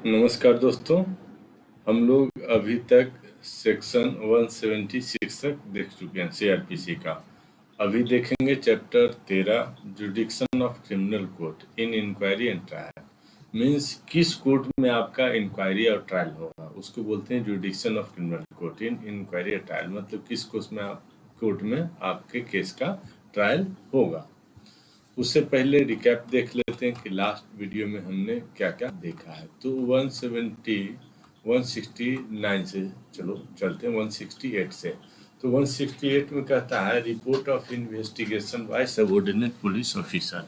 नमस्कार दोस्तों, हम लोग अभी तक सेक्शन 176 तक देख चुके हैं सीआरपीसी का। अभी देखेंगे chapter 13 jurisdiction of criminal court in inquiry and trial. Means किस कोर्ट में आपका इंक्वायरी और ट्रायल होगा उसको बोलते हैं jurisdiction of criminal court in inquiry और ट्रायल। मतलब किस कोर्ट में आपके केस का ट्रायल होगा। उससे पहले रिकैप देख लेते हैं कि लास्ट वीडियो में हमने क्या क्या देखा है। तो 169 से चलो चलते हैं 168 से। तो 168 में कहता है report of investigation by subordinate police officer.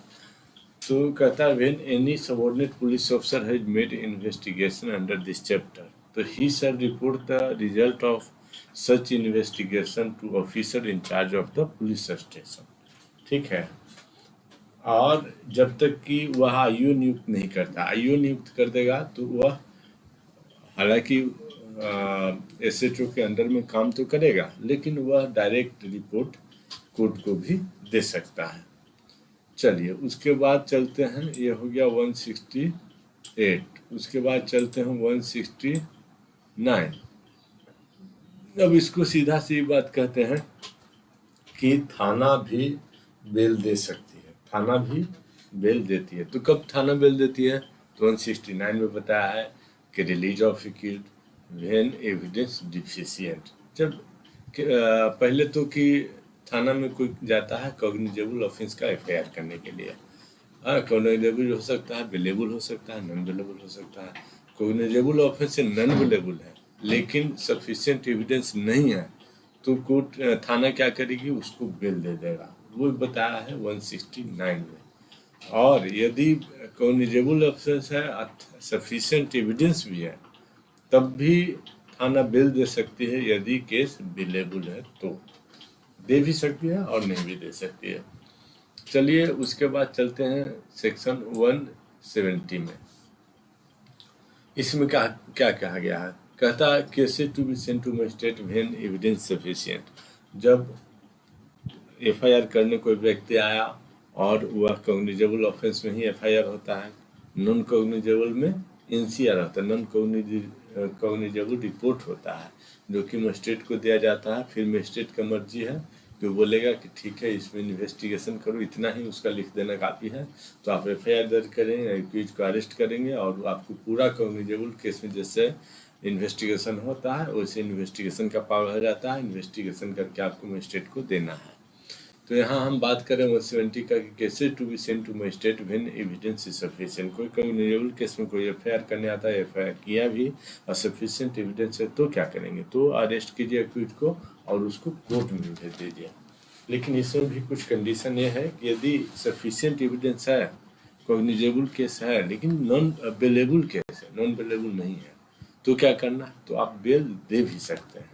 तो कहता है when any subordinate police officer has made investigation under this chapter तो he shall report the result of such investigation to officer in charge of the police station. ठीक है। और जब तक कि वह आईओ नियुक्त नहीं करता, आईओ नियुक्त कर देगा तो वह हालांकि एसएचओ के अंडर में काम तो करेगा, लेकिन वह डायरेक्ट रिपोर्ट कोर्ट को भी दे सकता है। चलिए उसके बाद चलते हैं, ये हो गया 168। उसके बाद चलते हैं 169। अब इसको सीधा सी बात कहते हैं कि थाना भी बेल दे सकती है, थाना भी बेल देती है। तो कब थाना बेल देती है? तो 169 में बताया है कि release of accused when evidence deficient. जब पहले तो कि थाना में कोई जाता है कॉग्निजेबल ऑफेंस का एफआईआर करने के लिए। कॉग्निजेबल हो सकता है, बेलेबल हो सकता है, नॉन बेलेबल हो सकता है। कॉग्निजेबल ऑफेंस से नॉन बेलेबल है लेकिन सफिशिएंट एविडेंस नहीं है तो कोर्ट थाना क्या करेगी, उसको बेल दे देगा। वो बताया है 169 में। और यदि कॉग्निजेबल ऑफेंस है, सफिशिएंट एविडेंस भी है, तब भी थाना बेल दे सकती है। यदि केस बेलेबल है तो दे भी सकती है और नहीं भी दे सकती है। चलिए उसके बाद चलते हैं सेक्शन 170 में। इसमें क्या क्या कहा गया है? कहता है cases to be sent to magistrate when evidence sufficient. जब एफआईआर करने कोई व्यक्ति आया और वह कॉग्निजेबल ऑफेंस में ही एफआईआर होता है, नॉन कॉग्निजेबल में एनसीआर होता है, नॉन कॉग्निजेबल रिपोर्ट होता है जो कि मजिस्ट्रेट को दिया जाता है। फिर मजिस्ट्रेट का मर्जी है कि वो बोलेगा कि ठीक है इसमें इन्वेस्टिगेशन करो, इतना ही उसका लिख देना काफ़ी है। तो आप एफआईआर दर्ज करेंगे, एक्यूज को अरेस्ट करेंगे और आपको पूरा कॉग्निजेबल केस में जैसे इन्वेस्टिगेशन होता है वैसे इन्वेस्टिगेशन का पावर हो जाता है। इन्वेस्टिगेशन करके आपको मजिस्ट्रेट को देना है। तो यहाँ हम बात करें 170 का कि cases to be sent to magistrate when evidence is sufficient. कोई कॉग्निजेबल केस में कोई एफआईआर करने आता है, एफआईआर किया भी और सफिशिएंट एविडेंस है तो क्या करेंगे? तो अरेस्ट कीजिए एक्यूज को और उसको कोर्ट में भेज दीजिए। लेकिन इसमें भी कुछ कंडीशन ये है कि यदि सफिशिएंट एविडेंस है, कॉग्निजेबल केस है लेकिन नॉन बेलेबल केस है, नॉन बेलेबल नहीं है, तो क्या करना है? तो आप बेल दे भी सकते हैं।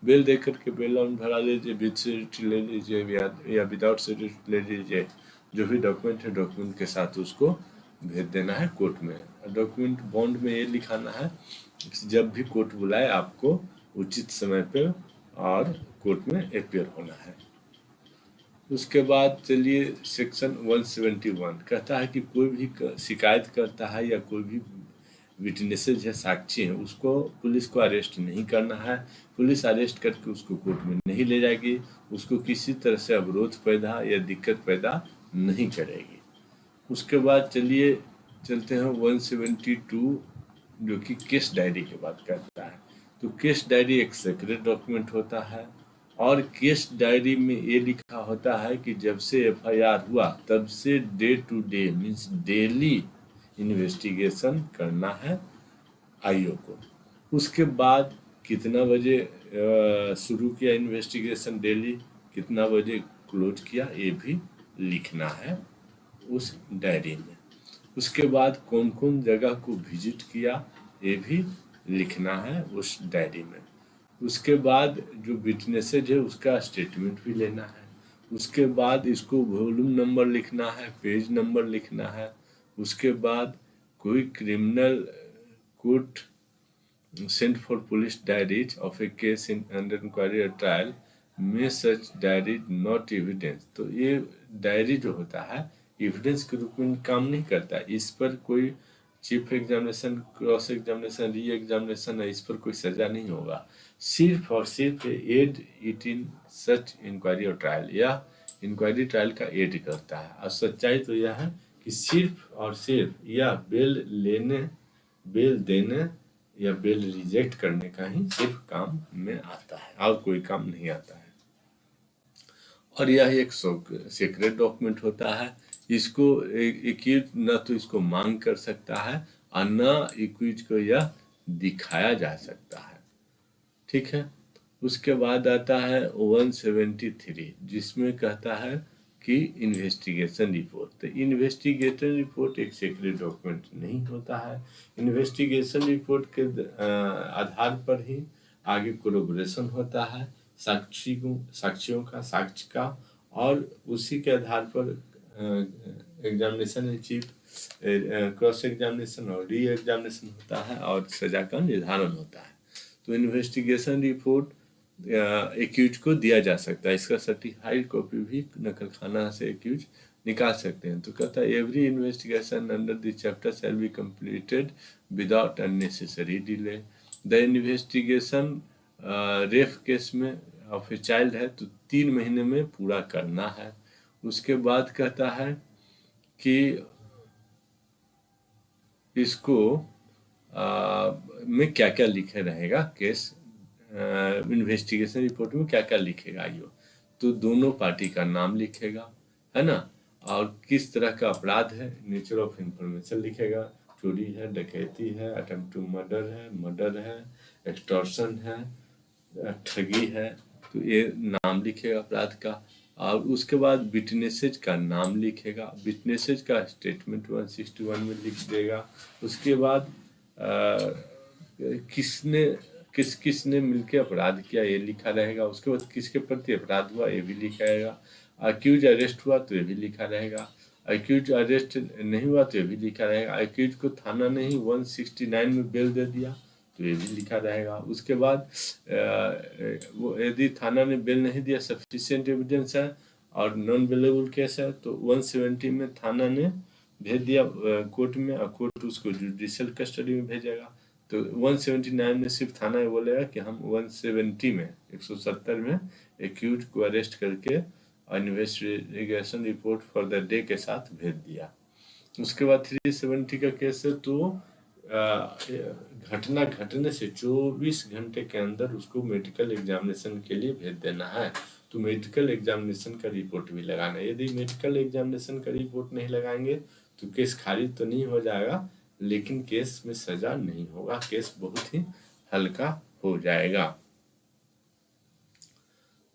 बेल दे करके बेल ऑन भरा लीजिए, विद सिक्योरिटी ले लीजिए या विदाउट सिक्योरिटी ले लीजिए। जो भी डॉक्यूमेंट है डॉक्यूमेंट के साथ उसको भेज देना है कोर्ट में। डॉक्यूमेंट बॉन्ड में ये लिखाना है कि जब भी कोर्ट बुलाए आपको उचित समय पे और कोर्ट में अपियर होना है। उसके बाद चलिए सेक्शन 171 कहता है कि कोई भी शिकायत करता है या कोई भी विटनेसेज है, साक्षी है, उसको पुलिस को अरेस्ट नहीं करना है। पुलिस अरेस्ट करके उसको कोर्ट में नहीं ले जाएगी, उसको किसी तरह से अवरोध पैदा या दिक्कत पैदा नहीं करेगी। उसके बाद चलिए चलते हैं 172 जो कि केस डायरी की बात करता है। तो केस डायरी एक सीक्रेट डॉक्यूमेंट होता है और केस डायरी में ये लिखा होता है कि जब से एफआईआर हुआ तब से day to day means daily investigation करना है आईओ को। उसके बाद कितना बजे शुरू किया इन्वेस्टिगेशन, डेली कितना बजे क्लोज किया, ये भी लिखना है उस डायरी में। उसके बाद कौन कौन जगह को विजिट किया ये भी लिखना है उस डायरी में। उसके बाद जो विटनेसेज है उसका स्टेटमेंट भी लेना है। उसके बाद इसको वॉल्यूम नंबर लिखना है, पेज नंबर लिखना है। उसके बाद कोई criminal court sent for police diaries of a case in under inquiry और ट्रायल में सच डायरी नॉट एविडेंस। तो ये डायरी जो होता है एविडेंस के रूप में काम नहीं करता। इस पर कोई chief examination, cross examination, re examination है, इस पर कोई सजा नहीं होगा। सिर्फ और सिर्फ aid it in such inquiry और ट्रायल, या इंक्वायरी ट्रायल का एड करता है। और सच्चाई तो यह है कि सिर्फ और सिर्फ यह बेल लेने, बेल देने या बेल रिजेक्ट करने का ही सिर्फ काम में आता है, और कोई काम नहीं आता है। और यह एक सीक्रेट डॉक्यूमेंट होता है। इसको एक्यूज न तो इसको मांग कर सकता है और न एक्यूज को यह दिखाया जा सकता है। ठीक है। उसके बाद आता है 173, जिसमें कहता है कि इन्वेस्टिगेशन रिपोर्ट। तो इन्वेस्टिगेशन रिपोर्ट एक सीक्रेट डॉक्यूमेंट नहीं होता है। इन्वेस्टिगेशन रिपोर्ट के आधार पर ही आगे कोलैबोरेशन होता है साक्षियों का, साक्ष्य का, और उसी के आधार पर एग्जामिनेशन चीफ, क्रॉस एग्जामिनेशन और री एग्जामिनेशन होता है और सजा का निर्धारण होता है। तो इन्वेस्टिगेशन रिपोर्ट एक्यूज को दिया जा सकता है। इसका सर्टिफाइड कॉपी भी नकलखाना से एक्यूज निकाल सकते हैं। तो कहता है every investigation under this chapter shall be completed without unnecessary delay. The investigation ref case में ऑफ ए चाइल्ड है तो 3 महीने में पूरा करना है। उसके बाद कहता है कि इसको में क्या क्या लिखे रहेगा, केस इन्वेस्टिगेशन रिपोर्ट में क्या क्या लिखेगा ये, तो दोनों पार्टी का नाम लिखेगा, है ना, और किस तरह का अपराध है, नेचर ऑफ इंफॉर्मेशन लिखेगा, चोरी है, डकैती है, अटेम्प्ट टू मर्डर है, एक्सटॉर्शन है, ठगी है, तो ये नाम लिखेगा अपराध का। और उसके बाद विटनेसेज का नाम लिखेगा, विटनेसेज का स्टेटमेंट 161 में लिख देगा। उसके बाद किसने मिलके अपराध किया ये लिखा रहेगा। उसके बाद किसके प्रति अपराध हुआ ये भी लिखा रहेगा। अक्यूज अरेस्ट हुआ तो ये भी लिखा रहेगा। अक्यूज अरेस्ट नहीं हुआ तो ये भी लिखा रहेगा। अक्यूज को थाना ने ही 169 में बेल दे दिया तो ये भी लिखा रहेगा। उसके बाद वो यदि थाना ने बेल नहीं दिया, सफिशिएंट एविडेंस है और नॉन बेलेबल केस है, तो 170 में थाना ने भेज दिया कोर्ट में और कोर्ट उसको जुडिशियल कस्टडी में भेजेगा। तो 179 में सिर्फ थाना बोलेगा कि हम 170 में 170 में एक्यूज को अरेस्ट करके investigation report for the day के साथ भेज दिया। उसके बाद 370 का केस है तो घटना घटने से 24 घंटे के अंदर उसको मेडिकल एग्जामिनेशन के लिए भेज देना है। तो मेडिकल एग्जामिनेशन का रिपोर्ट भी लगाना है। यदि मेडिकल एग्जामिनेशन का रिपोर्ट नहीं लगाएंगे तो केस खारिज तो नहीं हो जाएगा, लेकिन केस में सजा नहीं होगा, केस बहुत ही हल्का हो जाएगा।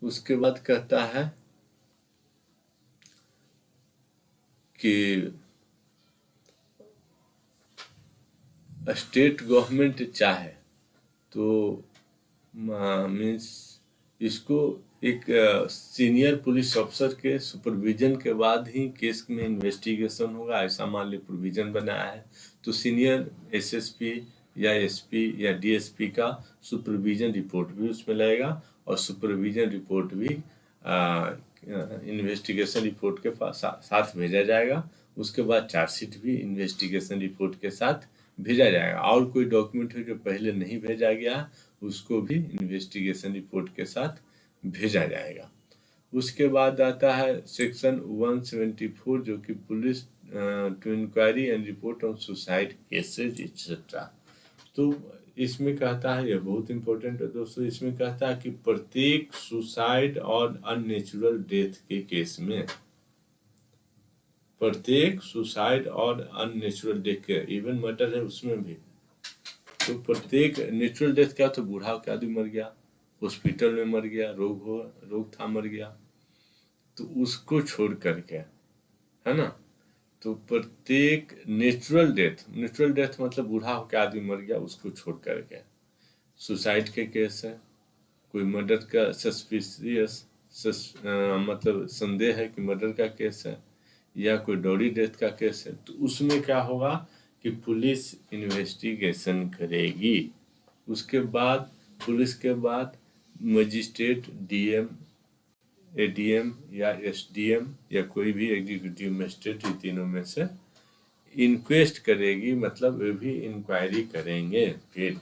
उसके बाद कहता है कि स्टेट गवर्नमेंट चाहे तो मीन्स इसको एक सीनियर पुलिस अफसर के सुपरविजन के बाद ही केस में इन्वेस्टिगेशन होगा, ऐसा मान ली प्रोविजन बनाया है। तो सीनियर एसएसपी या एसपी या डीएसपी का सुपरविजन रिपोर्ट भी उसमें लगेगा और सुपरविजन रिपोर्ट भी इन्वेस्टिगेशन रिपोर्ट के साथ भेजा जाएगा। उसके बाद चार्जशीट भी इन्वेस्टिगेशन रिपोर्ट के साथ भेजा जाएगा। और कोई डॉक्यूमेंट है जो पहले नहीं भेजा गया उसको भी इन्वेस्टिगेशन रिपोर्ट के साथ भेजा जाएगा। उसके बाद आता है सेक्शन 174 जो कि police to inquiry and report on suicide cases etcetera. तो इसमें कहता है, यह बहुत इंपॉर्टेंट है दोस्तों, इसमें कहता है कि प्रत्येक सुसाइड और अननेचुरल डेथ के केस में, प्रत्येक सुसाइड और अननेचुरल डेथ के, इवन मर्डर है उसमें भी, तो प्रत्येक नेचुरल डेथ क्या, तो बूढ़ा के आदमी मर गया, हॉस्पिटल में मर गया, रोग था मर गया, तो उसको छोड़ करके, है ना, तो प्रत्येक नेचुरल डेथ मतलब बूढ़ा होकर आदमी मर गया उसको छोड़ करके, सुसाइड के केस है, कोई मर्डर का सस्पिशियस मतलब संदेह है कि मर्डर का केस है या कोई डॉरी डेथ का केस है, तो उसमें क्या होगा कि पुलिस इन्वेस्टिगेशन करेगी। उसके बाद पुलिस के बाद मजिस्ट्रेट, डीएम, एडीएम या एसडीएम या कोई भी एग्जीक्यूटिव मजिस्ट्रेट, तीनों में से इंक्वेस्ट करेगी, मतलब वे भी इंक्वायरी करेंगे। फिर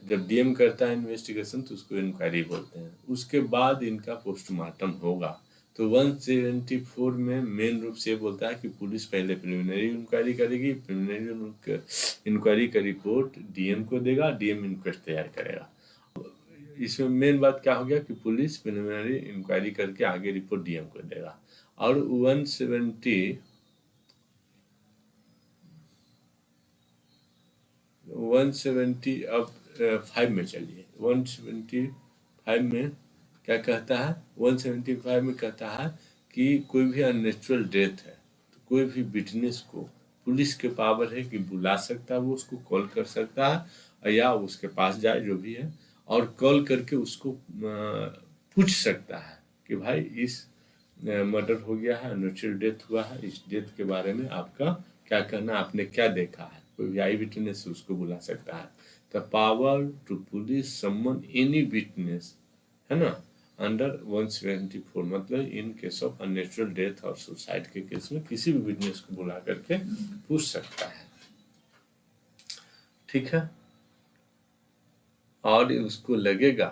जब डीएम करता है इन्वेस्टिगेशन तो उसको इंक्वायरी बोलते हैं। उसके बाद इनका पोस्टमार्टम होगा। तो 174 में मेन रूप से बोलता है कि पुलिस पहले प्रिलिमिनरी इंक्वायरी करेगी, प्रिलिमिनरी इंक्वायरी का रिपोर्ट डीएम को देगा, डीएम इंक्वेस्ट तैयार करेगा। इसमें मेन बात क्या हो गया कि पुलिस प्रिलिमिनरी इंक्वायरी करके आगे रिपोर्ट डीएम को देगा। और 170 अब 5 में चलिए। 175 में क्या कहता है? 175 में कहता है कि कोई भी अननेचुरल डेथ है तो कोई भी विटनेस को पुलिस के पावर है कि बुला सकता है, वो उसको कॉल कर सकता है या उसके पास जाए जो भी है, और कॉल करके उसको पूछ सकता है कि भाई इस मर्डर हो गया है, नेचुरल डेथ हुआ है, इस डेथ के बारे में आपका क्या कहना, आपने क्या देखा है। कोई भी आई विटनेस उसको बुला सकता है। The power to police summon any witness, है ना, अंडर 174, मतलब in case of unnatural death और सुसाइड के केस में किसी भी विटनेस को बुला करके पूछ सकता है। ठीक है। और उसको लगेगा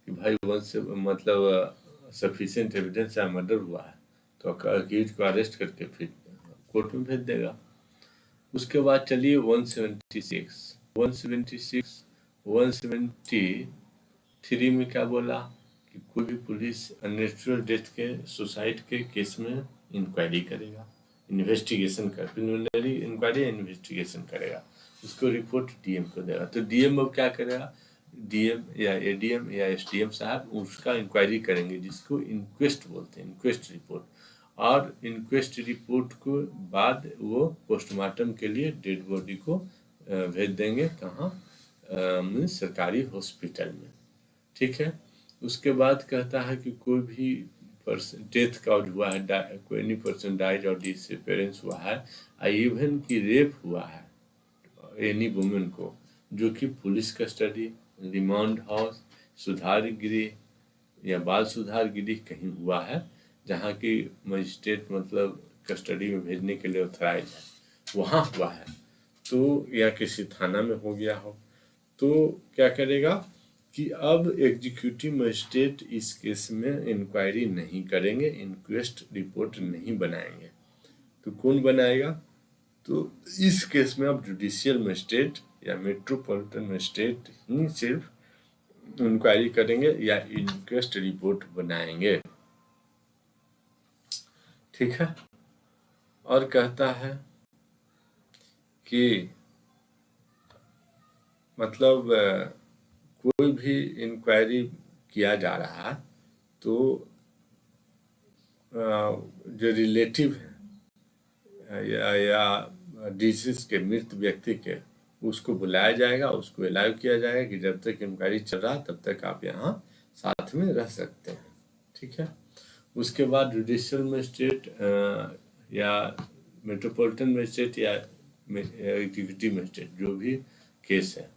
कि भाई मतलब सफिशिएंट एविडेंस है, मर्डर हुआ है, तो अक्यूज को अरेस्ट करके फिर कोर्ट में भेज देगा। उसके बाद चलिए 173 में क्या बोला कि कोई भी पुलिस अननेचुरल डेथ के, सुसाइड के केस में इंक्वायरी करेगा, इन्वेस्टिगेशन कर, प्रिलिमिनरी इंक्वायरी इन्वेस्टिगेशन करेगा, उसको रिपोर्ट डीएम को देगा। तो डीएम अब क्या करेगा? डीएम या एडीएम या एसडीएम साहब उसका इंक्वायरी करेंगे, जिसको इंक्वेस्ट बोलते हैं, इंक्वेस्ट रिपोर्ट। और इंक्वेस्ट रिपोर्ट को बाद वो पोस्टमार्टम के लिए डेड बॉडी को भेज देंगे, कहाँ? सरकारी हॉस्पिटल में। ठीक है। उसके बाद कहता है कि कोई भी पर्सन डेथ काउज हुआ है, कोई एनी पर्सन डाइज और डिसअपीयरेंस हुआ है, इवन की रेप हुआ है एनी वुमेन को, जो कि पुलिस कस्टडी, रिमांड हाउस, सुधार गृह या बाल सुधार गृह कहीं हुआ है, जहाँ की मजिस्ट्रेट मतलब कस्टडी में भेजने के लिए ऑथराइज है, वहाँ हुआ है, तो या किसी थाना में हो गया हो, तो क्या करेगा कि अब एग्जीक्यूटिव मजिस्ट्रेट इस केस में इंक्वायरी नहीं करेंगे, इंक्वेस्ट रिपोर्ट नहीं बनाएंगे। तो कौन बनाएगा? तो इस केस में अब जुडिशियल मजिस्ट्रेट या मेट्रोपॉलिटन मजिस्ट्रेट ही सिर्फ इंक्वायरी करेंगे या इंक्वेस्ट रिपोर्ट बनाएंगे। ठीक है। और कहता है कि मतलब कोई भी इंक्वायरी किया जा रहा है तो जो रिलेटिव है या डिसीज के, मृत व्यक्ति के, उसको बुलाया जाएगा, उसको अलाउ किया जाएगा कि जब तक इंक्वायरी चल रहा तब तक आप यहाँ साथ में रह सकते हैं। ठीक है। उसके बाद जुडिशियल मजिस्ट्रेट या मेट्रोपॉलिटन मजिस्ट्रेट या एग्जीक्यूटिव मजिस्ट्रेट जो भी केस है,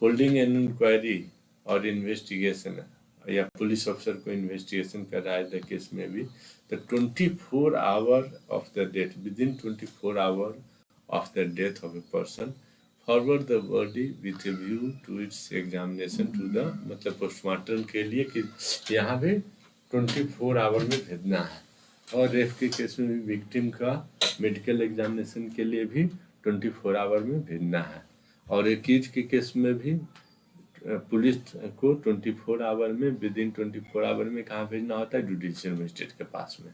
होल्डिंग एन इंक्वायरी और इन्वेस्टिगेशन या पुलिस ऑफिसर को इन्वेस्टिगेशन कर रहा है द केस में भी, the 24 hour of the death, within 24 hour of the death of a person, forward the body with a view to its examination to the, मतलब postmortem के लिए कि यहाँ भी 24 आवर में भेजना है। और रेप के केस में भी विक्टिम का मेडिकल एग्जामिनेशन के लिए भी 24 आवर में भेजना है। और एक्यूज के केस में भी पुलिस को 24 आवर में, विद इन 24 आवर में कहाँ भेजना होता है? जुडिशियल मजिस्ट्रेट के पास में।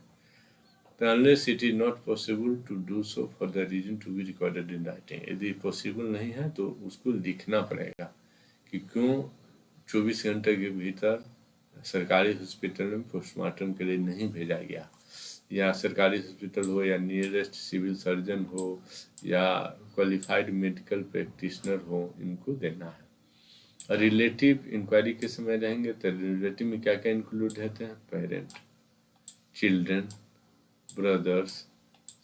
तो unless it is not possible to do so for the reason to be recorded in writing, यदि पॉसिबल नहीं है तो उसको लिखना पड़ेगा कि क्यों 24 घंटे के भीतर सरकारी हॉस्पिटल में पोस्टमार्टम के लिए नहीं भेजा गया, या सरकारी हॉस्पिटल हो या नियरेस्ट सिविल सर्जन हो या क्वालिफाइड मेडिकल प्रैक्टिशनर हो, इनको देना है। रिलेटिव इंक्वायरी के समय रहेंगे तो रिलेटिव में क्या क्या इंक्लूड रहते हैं? Parent, children, brothers,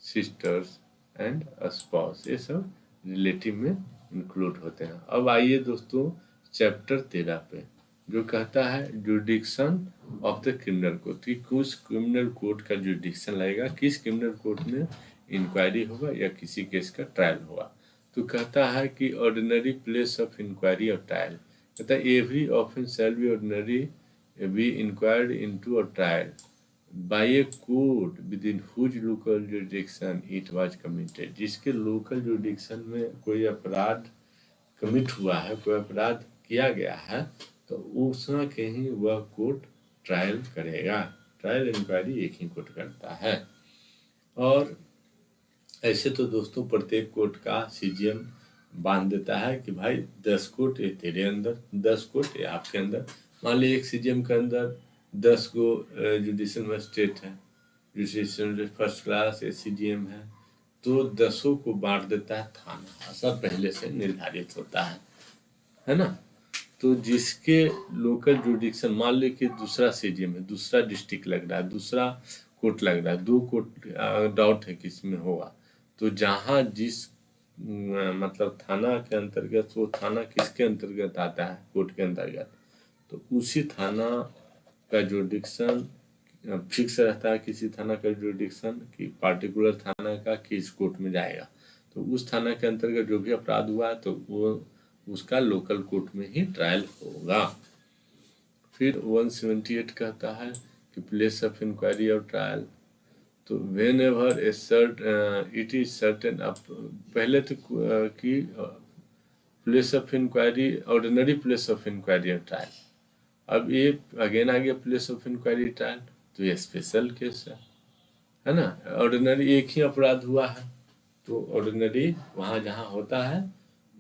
sisters and spouse, ये सब रिलेटिव में इंक्लूड होते हैं। अब आइए दोस्तों चैप्टर 13 पे, जो कहता है जुडिक्शन ऑफ द क्रिमिनल कोड, कि कुछ क्रिमिनल कोड का जुडिक्शन लगेगा, किस क्रिमिनल कोड में इंक्वायरी होगा या किसी केस का ट्रायल होगा। तो कहता है कि ऑर्डिनरी प्लेस ऑफ इंक्वायरी और ट्रायल, कहता है every offence shall be ordinary be inquired into a trial by a court within whose local jurisdiction it was committed. जिसके लोकल जुरिडिक्शन में कोई अपराध कमिट हुआ है, कोई अपराध किया गया है, तो उसमें कहीं वह कोर्ट ट्रायल करेगा। ट्रायल इंक्वायरी एक ही कोर्ट करता है। और ऐसे तो दोस्तों प्रत्येक कोर्ट का सीजीएम बांध देता है कि भाई 10 कोर्ट ये तेरे अंदर, 10 कोर्ट ये आपके अंदर। मान लीजिए एक सीजीएम के अंदर 10 गो जुडिशियल मजिस्ट्रेट है, जुडिशियल फर्स्ट क्लास सीजीएम है, तो 10 को बांट देता है थाना, ऐसा पहले से निर्धारित होता है ना। तो जिसके लोकल जुडिक्शन, मान लो कि दूसरा सीजीएम है, दूसरा डिस्ट्रिक्ट लग रहा है, दूसरा कोर्ट लग रहा है, 2 कोर्ट डाउट है किस में होगा, तो जहाँ जिस मतलब थाना के अंतर्गत, वो थाना किसके अंतर्गत आता है, कोर्ट के अंतर्गत, तो उसी थाना का जुडिक्शन फिक्स रहता है, किसी थाना का जुडिक्शन कि पार्टिकुलर थाना का किस कोर्ट में जाएगा। तो उस थाना के अंतर्गत जो भी अपराध हुआ है तो वो उसका लोकल कोर्ट में ही ट्रायल होगा। फिर 178 कहता है कि प्लेस ऑफ इंक्वायरी और ट्रायल, तो whenever it is certain, अब पहले तो कि place of inquiry ordinary place of inquiry और ट्रायल, अब ये अगेन आ गया प्लेस ऑफ इंक्वायरी ट्रायल, तो ये स्पेशल केस है ना। ऑर्डिनरी एक ही अपराध हुआ है तो ऑर्डिनरी वहाँ जहाँ होता है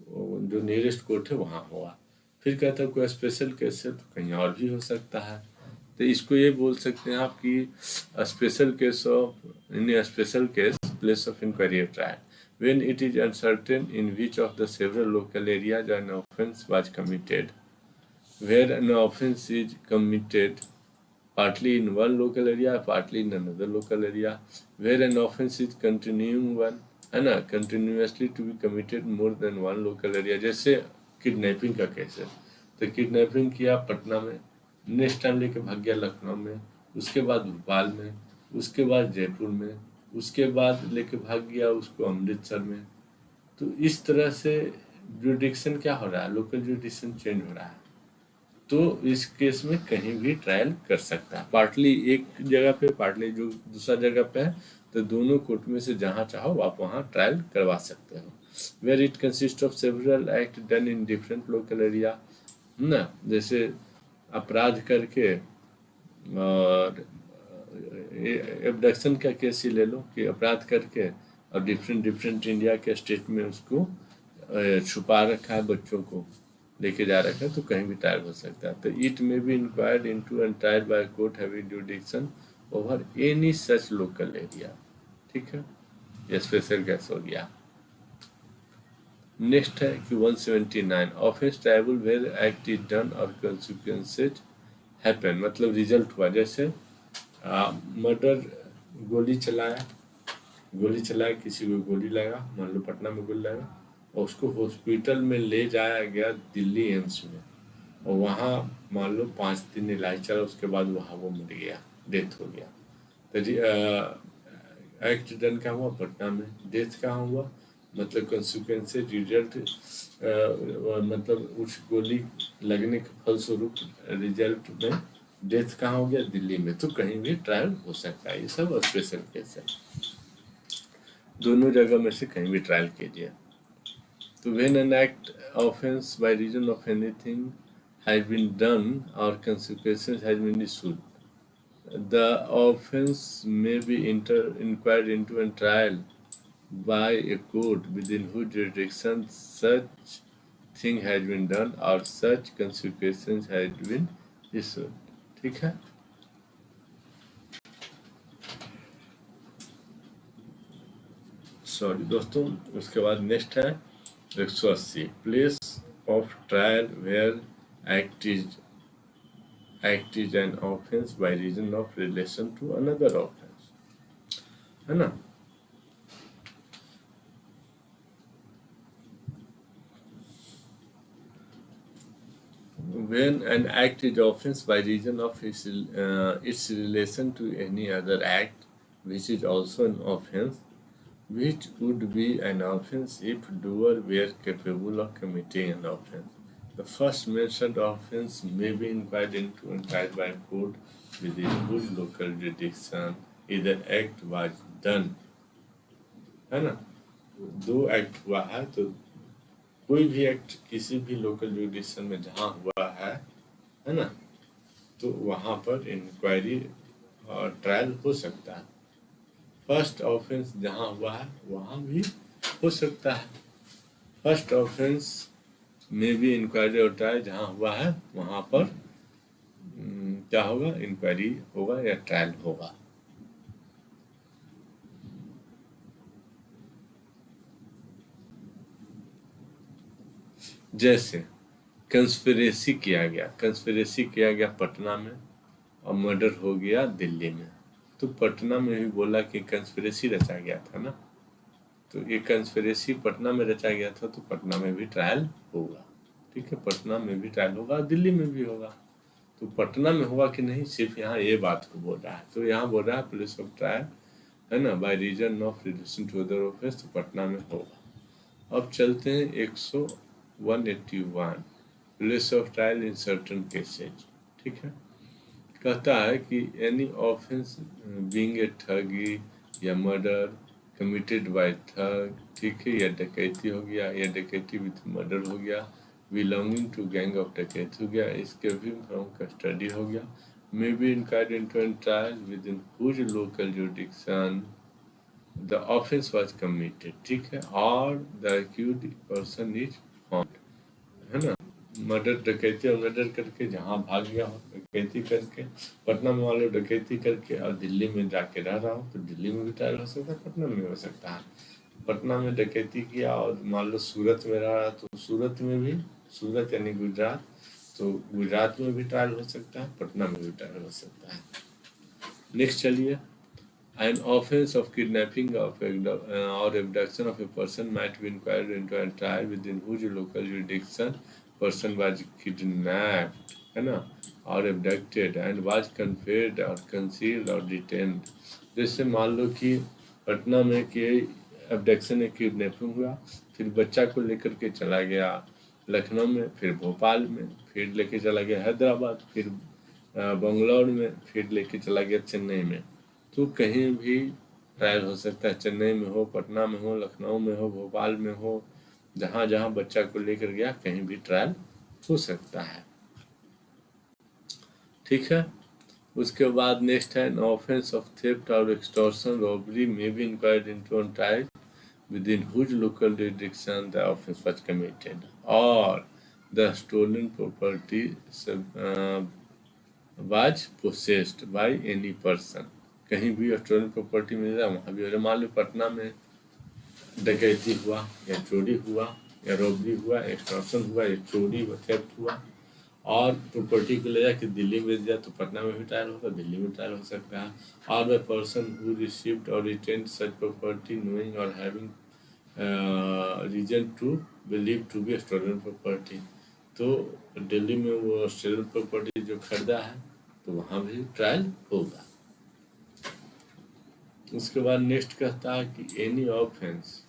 जो नियरेस्ट कोर्ट है वहाँ होगा। फिर कहता है कोई स्पेशल केस है तो कहीं और भी हो सकता है, तो इसको ये बोल सकते हैं आप कि special case of in special case place of inquiry और trial when it is uncertain in which of the several local areas an offence was committed, where an offence is committed partly in one local area, partly in another local area, where an offence is continuing one, है ना, continuously to be committed more than one local area। जैसे kidnapping का case है, तो kidnapping किया पटना में, next time लेके भाग गया लखनऊ में, उसके बाद भोपाल में, उसके बाद जयपुर में, उसके बाद लेके भाग गया उसको अमृतसर में। तो इस तरह से जुडिक्शन क्या हो रहा है, लोकल जुडिक्शन चेंज हो रहा है। तो इस केस में कहीं भी ट्रायल कर सकता है, पार्टली एक जगह पे, पार्टली जो दूसरा जगह पे है, तो दोनों कोर्ट में से जहाँ चाहो आप वहाँ ट्रायल करवा सकते हो। Where it consist of several act done in different local area ना, जैसे अपराध करके और एबडक्शन का केस ही ले लो कि अपराध करके और डिफरेंट इंडिया के स्टेट में उसको छुपा रखा है, बच्चों को लेके जा रखा है, तो कहीं भी ट्रायल हो सकता है। तो it may be inquired into and trial by court having जुडिक्शन over any such local area. ठीक है, ये स्पेशल केस हो गया। नेक्स्ट है कि 179 offence triable where act is done और कंसिक्वेंसेज हैपन, मतलब रिजल्ट हुआ, जैसे मर्डर, गोली चलाया किसी को गोली लगा, मान लो पटना में गोली लगा, और उसको हॉस्पिटल में ले जाया गया दिल्ली एम्स में, और वहाँ मान लो 5 दिन इलाज चला, उसके बाद वहाँ वो मर गया, डेथ हो गया। तो एक्ट डन क्या हुआ पटना में, डेथ कहाँ हुआ, मतलब कंसिक्वेंसेज रिजल्ट, मतलब उस गोली लगने के फलस्वरूप रिजल्ट में डेथ कहाँ हो गया, दिल्ली में, तो कहीं भी ट्रायल हो सकता है। ये सब स्पेशल केस है, दोनों जगह में से कहीं भी ट्रायल कीजिए। तो when an act offense by reason of anything has been done or consequences has been issued, the offense may be inquired into and trial by a court within whose jurisdiction such thing has been done or such consequences has been issued। ठीक है, sorry दोस्तों। उसके बाद next है 180 place of trial where act is an offence by reason of relation to another offence, है ना। When an act is offense by reason of its relation to any other act which is also an offense, which would be an offense if doer were capable of committing an offense. The first mentioned offense may be inquired into and tried by court within whose local jurisdiction either act was done, है ना। दो act हुआ है, तो कोई भी act किसी भी लोकल जुरिडिक्शन में जहाँ हुआ है ना, तो वहाँ पर इंक्वायरी और ट्रायल हो सकता है। फर्स्ट ऑफेंस जहाँ हुआ है वहाँ भी हो सकता है। फर्स्ट ऑफेंस में भी इंक्वायरी और ट्रायल जहाँ हुआ है वहाँ पर क्या होगा, इंक्वायरी होगा या ट्रायल होगा। जैसे कंस्पिरेसी किया गया पटना में और मर्डर हो गया दिल्ली में, तो पटना में भी बोला कि कंस्पिरेसी रचा गया था ना, तो ये कंस्पिरेसी पटना में रचा गया था, तो पटना में भी ट्रायल होगा। ठीक है, पटना में भी ट्रायल होगा, दिल्ली में भी होगा। तो पटना में होगा कि नहीं, सिर्फ यहाँ ये बात को बोल रहा है। तो यहाँ बोल रहा है प्लेस ऑफ ट्रायल, है ना, by reason of relation to other offence, तो पटना में होगा। अब चलते हैं 181 place of trial in certain cases. ठीक है, कहता है कि एनी ऑफेंस बीइंग ए ठगी या मर्डर कमिटेड बाय ठग, ठीक है, या डकैती हो गया, या डकैती विथ मर्डर हो गया, बिलोंगिंग टू गैंग ऑफ डकैत हो गया, इसके भी फ्रॉम कस्टडी हो गया, may be inquired into an trial within whose local jurisdiction the offence was committed. ठीक है, और the accused person is found, है ना। मर्डर डकैती और मर्डर करके जहाँ भाग गया हो, डकैती करके पटना में वाले डकैती करके और दिल्ली में जाके रह रहा हो, तो दिल्ली में भी ट्रायल हो सकता है, पटना में हो सकता है। पटना में डकैती किया और मान लो सूरत में रहा, तो सूरत में भी, सूरत यानी गुजरात, तो गुजरात में भी ट्रायल हो सकता है, पटना में भी ट्रायल हो सकता है। नेक्स्ट चलिए, an offense of kidnapping of or abduction of a person might be inquired into and tried within whose local jurisdiction person was kidnapped, है ना, or abducted and was conveyed or concealed or detained। जैसे मान लो कि पटना में कि abduction या kidnapping हुआ, फिर बच्चा को लेकर के चला गया लखनऊ में, फिर भोपाल में, फिर लेके चला गया हैदराबाद, फिर बंगलौर में, फिर लेके चला गया चेन्नई में। तो कहीं भी ट्रायल हो सकता है, चेन्नई में हो, पटना में हो, लखनऊ में हो, भोपाल में हो, जहाँ जहाँ बच्चा को लेकर गया कहीं भी ट्रायल हो सकता है। ठीक है, उसके बाद नेक्स्ट है ऑफेंस ऑफ थेफ्ट और extortion robbery may be inquired into and tried within whose local jurisdiction the offence was committed, और the stolen property was possessed by any person. कहीं भी स्टोलन प्रॉपर्टी मिल रहा है वहाँ भी, मान लो पटना में डकैती हुआ या चोरी हुआ या रॉबरी हुआ, एक्सटॉर्शन हुआ या चोरी थेफ्ट हुआ, और प्रॉपर्टी को ले जाके दिल्ली में दिया, तो पटना में भी ट्रायल होगा, दिल्ली में ट्रायल हो सकता है। और द पर्सन हु रिसीव्ड और रिटेन्ड सच प्रॉपर्टी नोइंग और having reason to believe to be stolen property, तो दिल्ली में वो स्टोलन प्रॉपर्टी जो खरीदा है तो वहाँ भी ट्रायल होगा। उसके बाद नेक्स्ट कहता है कि any offence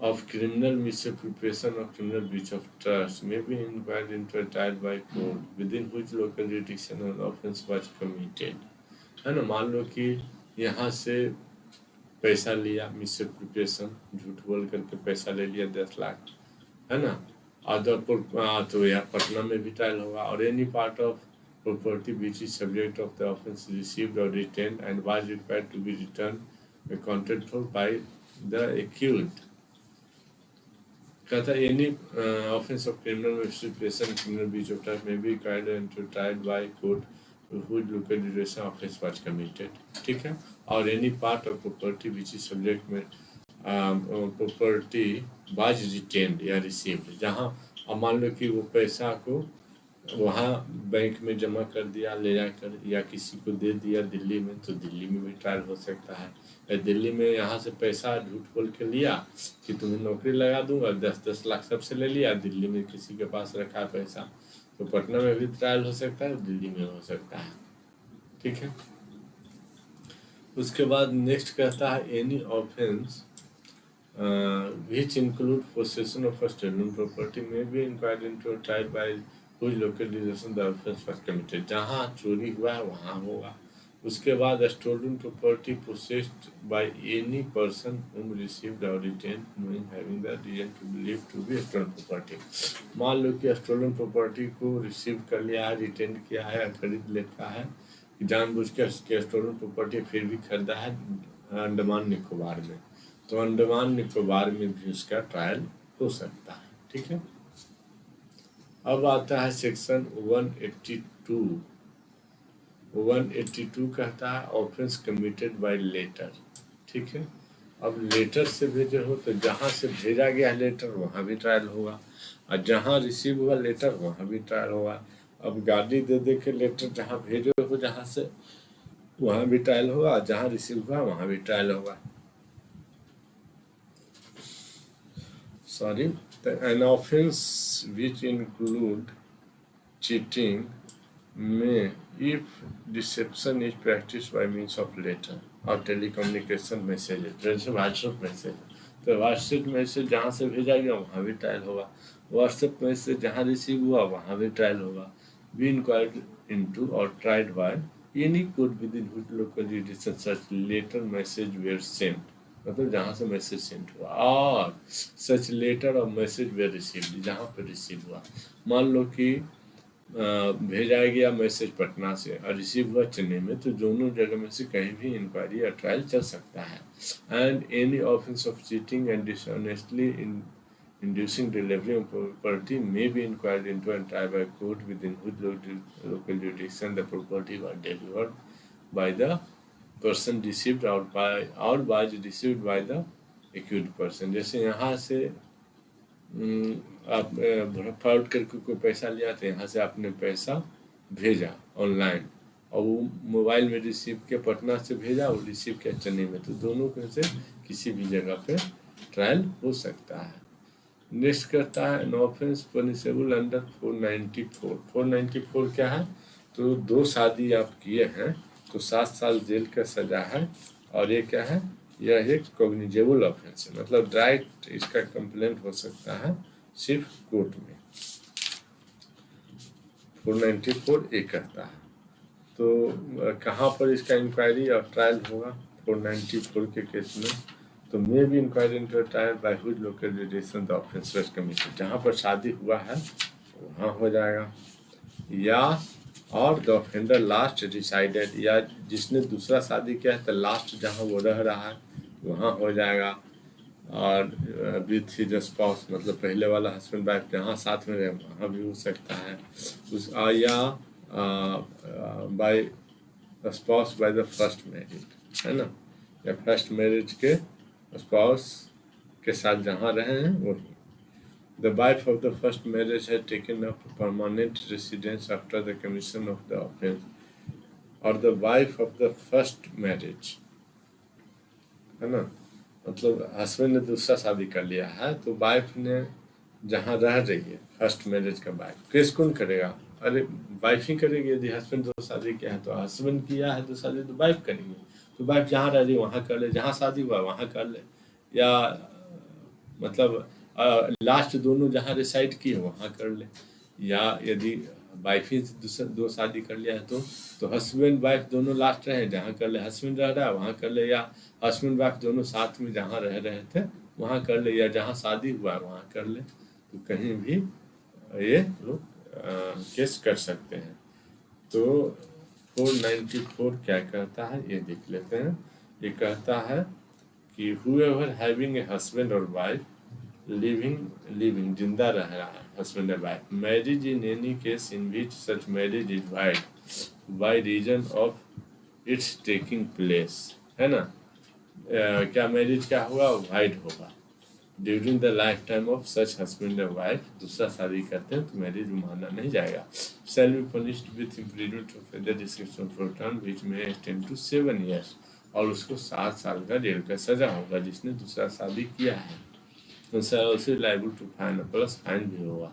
of criminal misappropriation or criminal breach of trust may be inquired into and tried by court within which local jurisdiction an offence was committed, है ना। मान लो कि यहाँ से पैसा लिया, मिसअप्रोप्रिएशन, झूठ बोल करके पैसा ले लिया 10 लाख, है ना, अदर तो यहाँ पटना में भी ट्रायल होगा। और any part of property which is subject of the offence received और retained and was required to be return accounted for by the accused. कहता है any offence of criminal misappropriation criminal breach of trust may be tried and tried by court whose local jurisdiction offence was committed. ठीक है, और any part of property which is subject में property was retained या received, जहाँ अब मान लो कि वो पैसा को वहाँ बैंक में जमा कर दिया ले जाकर, या किसी को दे दिया दिल्ली में, तो दिल्ली में भी ट्रायल हो सकता है। या दिल्ली में यहाँ से पैसा झूठ बोल के लिया कि तुम्हें नौकरी लगा दूंगा, 10-10 लाख सबसे ले लिया, दिल्ली में किसी के पास रखा है पैसा, तो पटना में भी ट्रायल हो सकता है, दिल्ली में हो सकता है। ठीक है, उसके बाद नेक्स्ट कहता है any offence which include possession of a stolen property may be inquired into or tried by whose localization the offense was committed। जहाँ चोरी हुआ है वहाँ होगा। उसके बाद stolen property possessed by any person whom received or retained knowing having the reason to believe to be stolen property। मान लो कि stolen property को रिसीव कर लिया है, रिटेन किया है, खरीद लेता है, जानबूझ के स्टोलन प्रॉपर्टी फिर भी खरीदा है अंडमान निकोबार में, तो अंडमान निकोबार में भी उसका ट्रायल हो सकता है। ठीक है। अब आता है सेक्शन 182। 182 कहता है ऑफेंस कमिटेड बाय लेटर। ठीक है। अब लेटर से भेजे हो तो जहाँ से भेजा गया लेटर वहाँ भी ट्रायल होगा, और जहाँ रिसीव हुआ लेटर वहाँ भी ट्रायल होगा। अब गाड़ी दे दे के लेटर जहाँ भेजे हो जहाँ से वहाँ भी ट्रायल होगा, जहाँ रिसीव हुआ वहाँ भी ट्रायल होगा। Sorry, an offense which include cheating may, if deception is practiced by means of letter or telecommunication message, जैसे व्हाट्सएप मैसेज, तो व्हाट्सएप मैसेज जहाँ से भेजा गया वहाँ भी ट्रायल होगा, व्हाट्सएप मैसेज जहाँ रिसीव हुआ वहाँ भी ट्रायल होगा। Be inquired into or tried by any court within which local jurisdiction such letter message were sent, मतलब जहाँ से मैसेज सेंड हुआ, और सच लेटर और मैसेज वे रिसीव, जहाँ पर रिसीव हुआ। मान लो कि भेजा गया मैसेज पटना से और रिसीव हुआ चेन्नई में, तो दोनों जगह में से कहीं भी इंक्वायरी या ट्रायल चल सकता है। And any offence of cheating and dishonestly inducing delivery of property may be inquired into and tried by court within which local jurisdiction the property was delivered by the person received or by received by the accused person। जैसे यहाँ से आप fraud करके कोई पैसा लिया तो यहाँ से आपने पैसा भेजा ऑनलाइन और वो मोबाइल में रिसीव किया, पटना से भेजा और रिसीव किया चेन्नई में, तो दोनों में से किसी भी जगह पे ट्रायल हो सकता है। नेक्स्ट करता है एन ऑफेंस पनिशेबल अंडर 494। 494 क्या है? तो दो शादी आप किए हैं तो 7 साल जेल का सजा है, और ये क्या है? यह एक कॉग्निजेबल ऑफेंस है, मतलब डायरेक्ट इसका कंप्लेंट हो सकता है सिर्फ कोर्ट में। 494 एक कहता है। तो कहाँ पर इसका इंक्वायरी और ट्रायल होगा 494 के केस में? तो may be inquiry into trial by whose local jurisdiction the offence was committed, जहाँ पर शादी हुआ है वहाँ हो जाएगा, या और द ऑफेंडर लास्ट डिसाइडेड, या जिसने दूसरा शादी किया है तो लास्ट जहाँ वो रह रहा है वहाँ हो जाएगा, और विथ हिज स्पाउस, मतलब पहले वाला हस्बैंड वाइफ जहाँ साथ में रहे वहाँ भी हो सकता है उस, या by spouse by the first marriage, है ना, या फर्स्ट मैरिज के स्पाउस के साथ जहाँ रहे हैं वही। The wife of the first marriage had taken up permanent residence after the commission of the offence, और the wife of the first marriage, है ना, मतलब हस्बैंड ने दूसरा शादी कर लिया है तो वाइफ ने जहाँ रह रही है फर्स्ट मैरिज का वाइफ, केस कौन करेगा? अरे वाइफ ही करेगी। यदि हस्बैंड दो शादी किया है तो हस्बैंड किया है तो शादी तो वाइफ करेंगे, तो वाइफ जहाँ रह रही है वहाँ कर ले, जहाँ शादी हुआ वहाँ कर ले, या मतलब लास्ट दोनों जहाँ रिसाइड किए वहाँ कर ले, या यदि वाइफ ही दो शादी कर लिया है तो हस्बैंड वाइफ दोनों लास्ट रहे जहाँ कर ले, हस्बैंड रह रहा है वहाँ कर ले, या हस्बैंड वाइफ दोनों साथ में जहाँ रह रहे थे वहाँ कर ले, या जहाँ शादी हुआ है वहाँ कर ले, तो कहीं भी ये लोग केस कर सकते हैं। तो 494 क्या कहता है ये देख लेते हैं। ये कहता है कि whoever having a husband or wife living जिंदा रह रहा है husband or wife, marriage in any case in which such marriage is void by reason of its taking place, है ना, क्या मैरिज क्या होगा? वाइड होगा during the life time of such husband और वाइफ, दूसरा शादी करते हैं तो मैरिज माना नहीं जाएगा। Shall be punished with imprisonment of further description for term which may extend to 7 years, और उसको 7 साल का जेल का सजा होगा जिसने दूसरा शादी किया है। also liable to fine, plus fine भी होगा।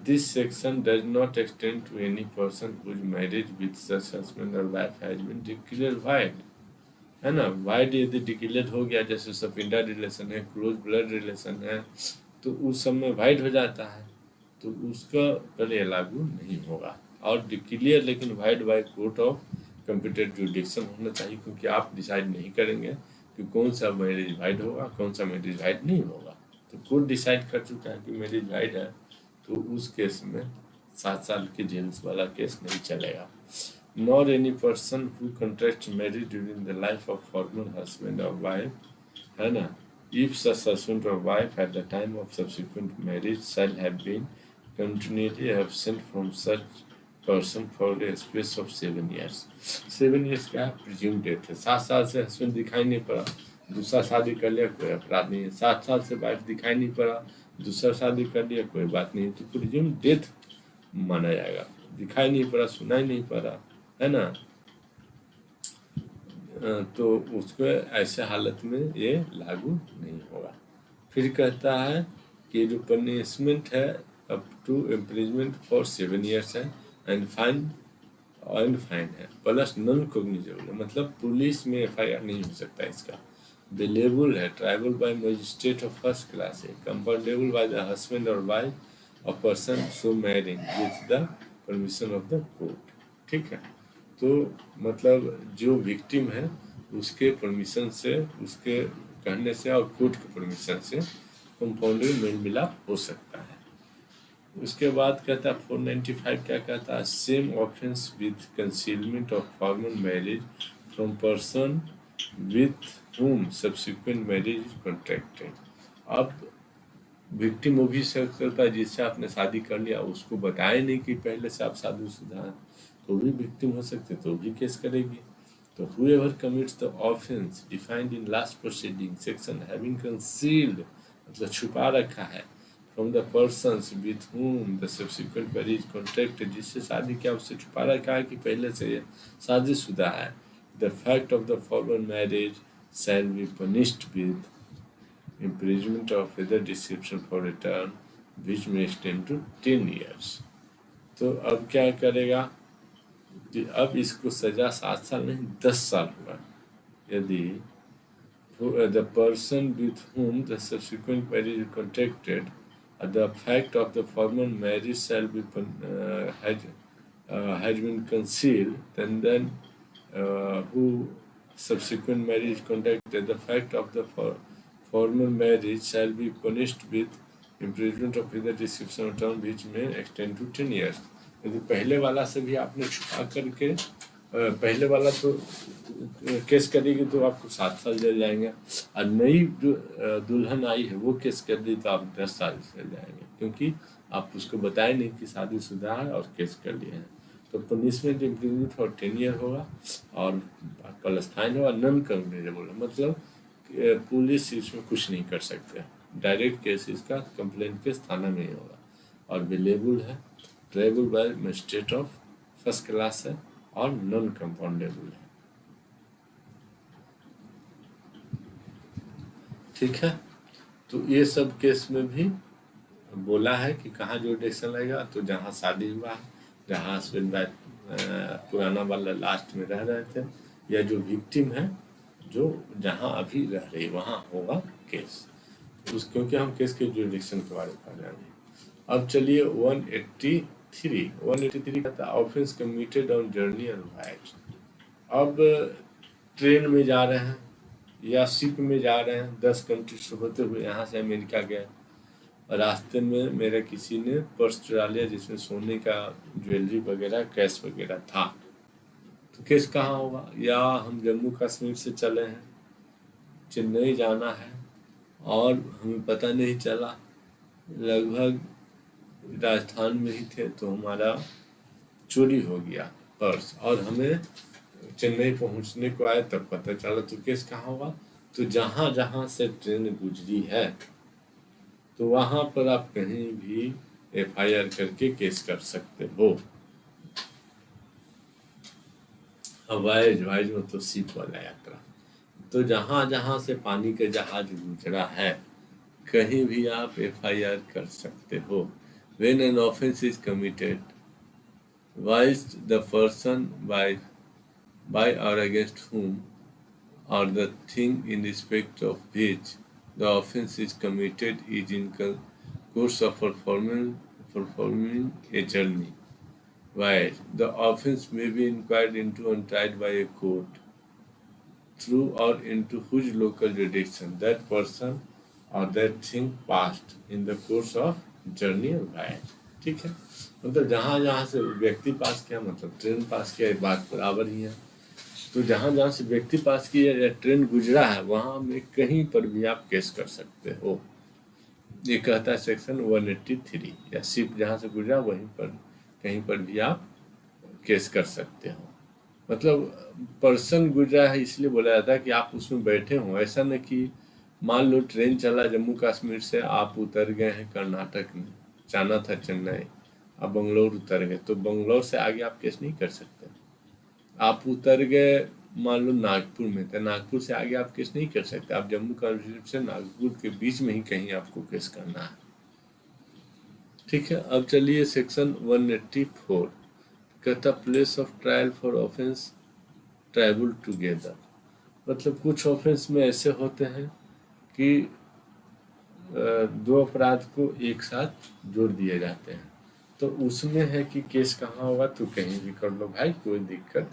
This section does not extend to any person whose marriage with such husband or wife has been declared void, है ना। वाइड यदि डिक्लेयर हो गया, जैसे सपिंडा रिलेशन है, क्लोज ब्लड रिलेशन है, तो उस सब में वाइड हो जाता है, तो उसका पर यह लागू नहीं होगा। और डिक्लेयर लेकिन wide by court of computed जुडिक्शन होना चाहिए, क्योंकि आप डिसाइड नहीं करेंगे कि कौन सा मैरिज वाइड होगा, कौन सा मैरिज वाइड नहीं होगा। तो कोर्ट डिसाइड कर चुका है कि मैरिज वाइड है, तो उस केस में 7 साल के जेल वाला केस नहीं चलेगा। Nor any person who contract marriage during the life of former husband और वाइफ, है ना, if such husband or wife at the time of subsequent marriage shall have been continually absent from such person for a space of 7 years। 7 years का presume death है। 7 साल से husband दिखाई नहीं पड़ा, दूसरा शादी कर लिया, कोई अपराध नहीं है। 7 साल से वाइफ दिखाई नहीं पड़ा, दूसरा शादी कर लिया, कोई बात नहीं, तो प्रिज्यूम डेथ माना जाएगा। दिखाई नहीं पड़ा, सुनाई नहीं पड़ा, है ना, तो उसको ऐसे हालत में ये लागू नहीं होगा। फिर कहता है कि जो पनिशमेंट है up to imprisonment for 7 years है, एंड फाइन है, प्लस नॉन कॉग्निजेबल, मतलब पुलिस में FIR नहीं हो सकता इसका। बेलेबल है, triable by magistrate of first class है, कंपाउंडेबल बाय द हस्बैंड और wife of person so marrying with the permission of the court. ठीक है, तो मतलब जो विक्टिम है उसके परमिशन से, उसके कहने से और कोर्ट के परमिशन से कंपाउंडेबल मेल मिलाप हो सकता है। उसके बाद कहता है 495 क्या कहता है, same offence with concealment of formal marriage from person with whom subsequent marriage is contracted. अब विक्टिम वो भी शख्स करता है जिससे आपने शादी कर लिया, उसको बताया नहीं कि पहले से आप शादीशुदा हैं, तो भी विक्टिम हो सकते, तो भी केस करेगी। तो whoever commits the offense defined in last proceeding section having concealed, मतलब छुपा रखा है, from the persons with whom the subsequent marriage contracted, जिससे शादी किया उससे छुपा रखा है कि पहले से ये शादीशुदा है, the fact of the former marriage shall be punished with imprisonment of either description for a term which may extend to 10 years। तो अब क्या करेगा कि अब इसको सजा 7 साल नहीं 10 साल होगा यदि the person with whom the subsequent marriage is contracted, the fact of the former marriage shall be has been concealed, then who subsequent marriage contracted, the fact of the former marriage shall be punished with imprisonment of either description of term which may extend to 10 years। यदि पहले वाला से भी आपने छुपा करके पहले वाला तो केस करेगी तो आपको 7 साल जेल जाएंगे, और नई जो दुल्हन आई है वो केस कर दी तो आप 10 साल जेल जाएंगे, क्योंकि आप उसको बताए नहीं कि शादीशुदा है और केस कर लिए हैं। तो पनिशमेंट इम्प्रिजमेंट फॉर 10 ईयर होगा और प्लस फाइन होगा। नॉन कॉग्निजेबल मतलब पुलिस इसमें कुछ नहीं कर सकते, डायरेक्ट केस इसका कंप्लेंट केस थाना में ही होगा। और बेलेबल है, triable by magistrate of first class है और नॉन कंपाउंडेबल है। ठीक है, तो ये सब केस में भी बोला है कि कहाँ जुडिक्शन लगेगा, तो जहाँ शादी हुआ है, जहाँ हस्बैंड वाइफ पुराना वाला लास्ट में रह रहे थे, या जो विक्टिम है जो जहाँ अभी रह रही वहाँ होगा केस उस, क्योंकि हम केस के जुडिक्शन के बारे में पढ़ रहे हैं। अब चलिए 183 कहता है ऑफेंस कमिटेड ऑन जर्नी और वाइज। अब ट्रेन में जा रहे हैं या शिप में जा रहे हैं, 10 कंट्री से होते हुए यहाँ से अमेरिका गए, और रास्ते में मेरा किसी ने पर्स चुरा लिया जिसमें सोने का ज्वेलरी वगैरह कैश वगैरह था, तो केस कहाँ होगा। या हम जम्मू कश्मीर से चले हैं, चेन्नई जाना है और हमें पता नहीं चला, लगभग राजस्थान में ही थे, तो हमारा चोरी हो गया पर्स और हमें चेन्नई पहुंचने को आए तब पता चला, तो केस कहाँ होगा। तो जहाँ जहाँ से ट्रेन गुजरी है तो वहाँ पर आप कहीं भी FIR करके केस कर सकते हो। वाइज मतलब शिप वाला यात्रा, तो जहाँ जहाँ से पानी के जहाज गुजरा है कहीं भी आप FIR कर सकते हो। When an offense is committed, whilst the person by or against whom or the thing in respect of which the offence is committed is in course of performing a journey, while the offence may be inquired into and tried by a court, through or into whose local jurisdiction that person और that thing passed in the course of journey or voyage। ठीक है, मतलब जहाँ जहाँ से व्यक्ति पास किया, मतलब ट्रेन पास किया, ये बात बराबर ही है। तो जहाँ जहाँ से व्यक्ति पास किया या ट्रेन गुजरा है, वहाँ में कहीं पर भी आप केस कर सकते हो। ये कहता है सेक्शन 183, या शिप जहाँ से गुजरा वहीं पर कहीं पर भी आप केस कर सकते हो। मतलब पर्सन गुजरा है इसलिए बोला जाता है कि आप उसमें बैठे हो। ऐसा न कि मान लो ट्रेन चला जम्मू कश्मीर से, आप उतर गए हैं कर्नाटक में, जाना था चेन्नई, आप बंगलोर उतर गए, तो बंगलोर से आगे आप केस नहीं कर सकते। आप उतर गए मान लो नागपुर में, तो नागपुर से आगे आप केस नहीं कर सकते। आप जम्मू कश्मीर से नागपुर के बीच में ही कहीं आपको केस करना है। ठीक है, अब चलिए सेक्शन 184 कहता place of trial for offence triable together. मतलब कुछ ऑफेंस में ऐसे होते हैं कि दो अपराध को एक साथ जोड़ दिए जाते हैं, तो उसमें है कि केस कहाँ होगा, तो कहीं भी कर लो भाई, कोई दिक्कत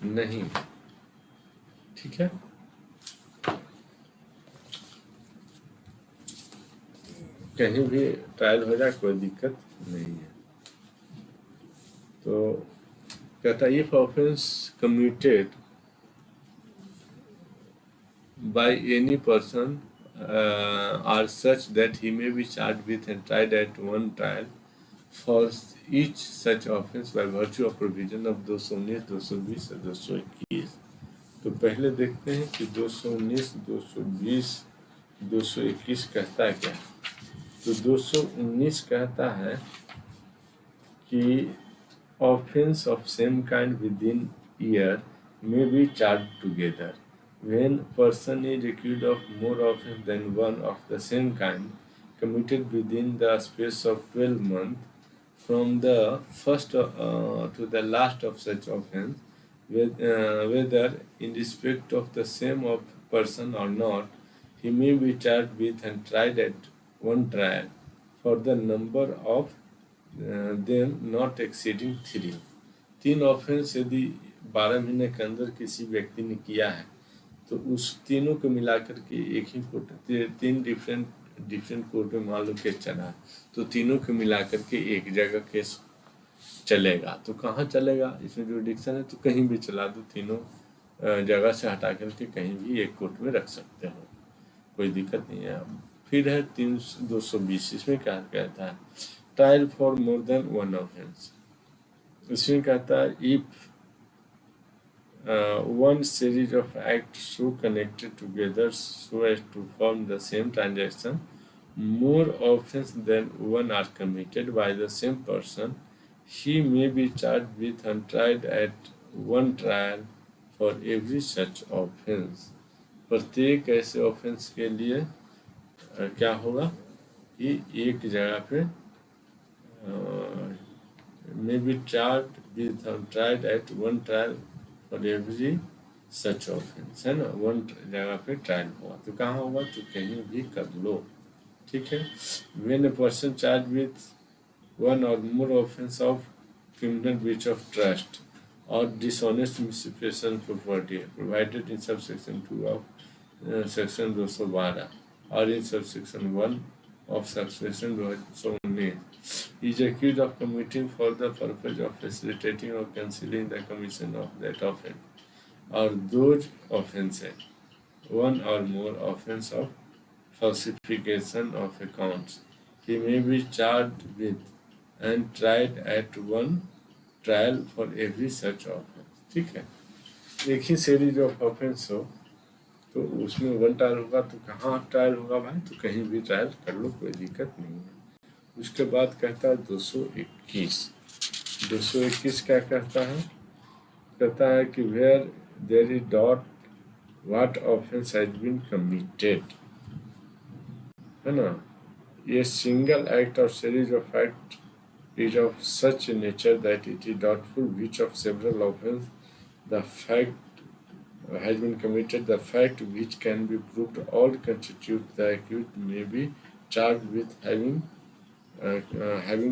नहीं। ठीक है, कहीं भी ट्रायल हो जाए कोई दिक्कत नहीं है। तो कहता है if offence committed by any person are such that he may be charged with and tried at one trial for each such offence by virtue of provision of 219, 220 और 221। तो पहले देखते हैं कि 219, 220, 221 कहता है क्या। तो 219 कहता है कि offence of same kind within year may be charged together when person is accused of more offence than one of the same kind committed within the space of 12 months from the first to the last of such offence, whether in respect of the same of person or not, he may be charged with and tried at one trial for the number of them not exceeding 3। 3 offence यदि 12 महीने के अंदर किसी व्यक्ति ने किया है, तो उस तीनों को मिलाकर के एक ही कोर्ट, 3 डिफरेंट कोर्ट में मान लो केस चला है, तो तीनों को मिलाकर के एक जगह केस चलेगा। तो कहाँ चलेगा, इसमें जुरिडिक्शन है तो कहीं भी चला दो, तीनों जगह से हटा करके कहीं भी एक कोर्ट में रख सकते हो, कोई दिक्कत नहीं है। फिर है 220, इसमें क्या कहता है trial for more than one offence. इसमें कहता है if one series of acts so connected together so as to form the same transaction, more offense than one are committed by the same person, he may be charged with and tried at one trial for every such offense। प्रत्येक ऐसे offence के लिए क्या होगा कि एक जगह पे may be charged with and tried at one trial for every such offense, है ना, वन जगह पे ट्रायल होगा। तो कहाँ होगा, तो कहीं भी कर लो। ठीक है, when a person charged with one or more offense of criminal breach of trust or dishonest misappropriation of property provided in subsection 2 of section 212 or in subsection 1 of subsection 219 is accused of committing for the purpose of facilitating or concealing the commission of that offense or those offences, one or more offense of falsification of accounts, he may be charged with and tried at one trial for every such offense। ठीक है, एक ही series of offence हो तो उसमें one trial होगा, तो कहाँ trial होगा भाई, तो कहीं भी ट्रायल कर लो, कोई दिक्कत नहीं है। उसके बाद कहता है 221। 221 क्या कहता है, कहता है कि where there is doubt what offence has been committed, है ना, ये सिंगल एक्ट और series of act is of such nature that it is doubtful which of several offense the fact has been committed, the fact which can be proved or constitute the accused may be charged with having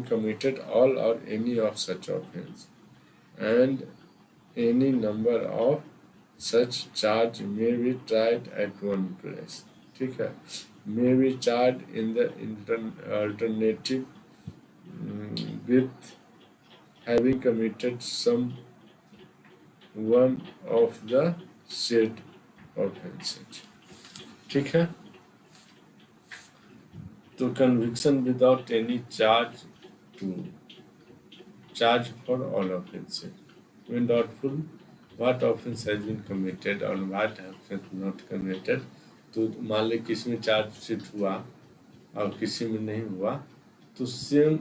committed all or any of such offence, and any number of such charge may be tried at one place. ठीक है, may be charged in the alternative with having committed some one of the said offenses. ठीक है, तो conviction without any charge to charge for all offenses. When doubtful what offense has been committed or what offense not committed, तो मान ले किसी में charge sheet हुआ और किसी में नहीं हुआ, तो सेम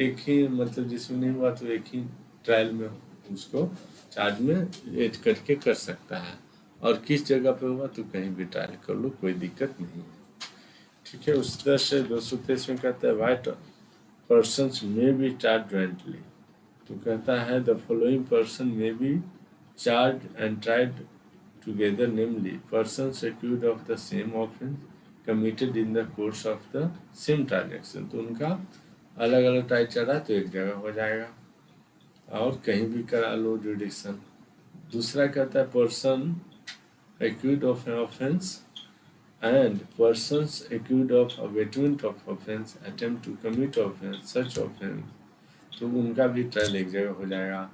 एक ही मतलब जिसमें नहीं हुआ तो एक ही ट्रायल में उसको चार्ज में ऐड करके कर सकता है, और किस जगह पे हुआ तो कहीं भी ट्रायल कर लो, कोई दिक्कत नहीं है। ठीक है, उस तरह से 223 में कहता है वाइट पर्सन्स में बी चार्ज जॉइंटली, तो कहता है द फॉलोइंग पर्सन में B charge and tried together, namely persons accused of the same offence committed in the course of the same transaction, तो उनका अलग अलग ट्रायल चला तो एक जगह हो जाएगा और कहीं भी करा लो जुडिक्शन। दूसरा कहता है person accused of an offence and persons accused of abatement of offense attempt to commit offense such offense, तो उनका भी ट्रायल एक जगह हो जाएगा।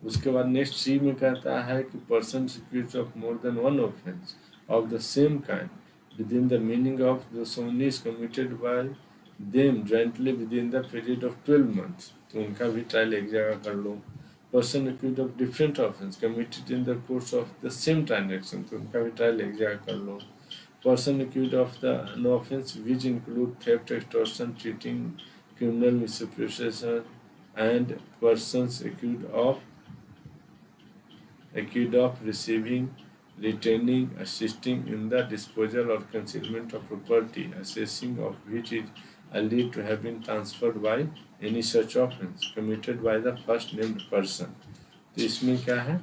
उसके बाद नेक्स्ट सी में कहता है कि persons accused of more than one offense of the same kind within the meaning of the felonies committed by them jointly within the period of 12 months, तो उनका भी ट्रायल एक जगह कर लो। Person accused of different offense committed in the course of the same transaction, तो उनका भी ट्रायल एक जगह कर लो। Person accused of the an offense which include theft, extortion, cheating, criminal misappropriation, and persons accused of receiving, retaining, assisting in the disposal or concealment of property, assessing of which is alleged to have been transferred by any such offense committed by the first named person, तो इसमें क्या है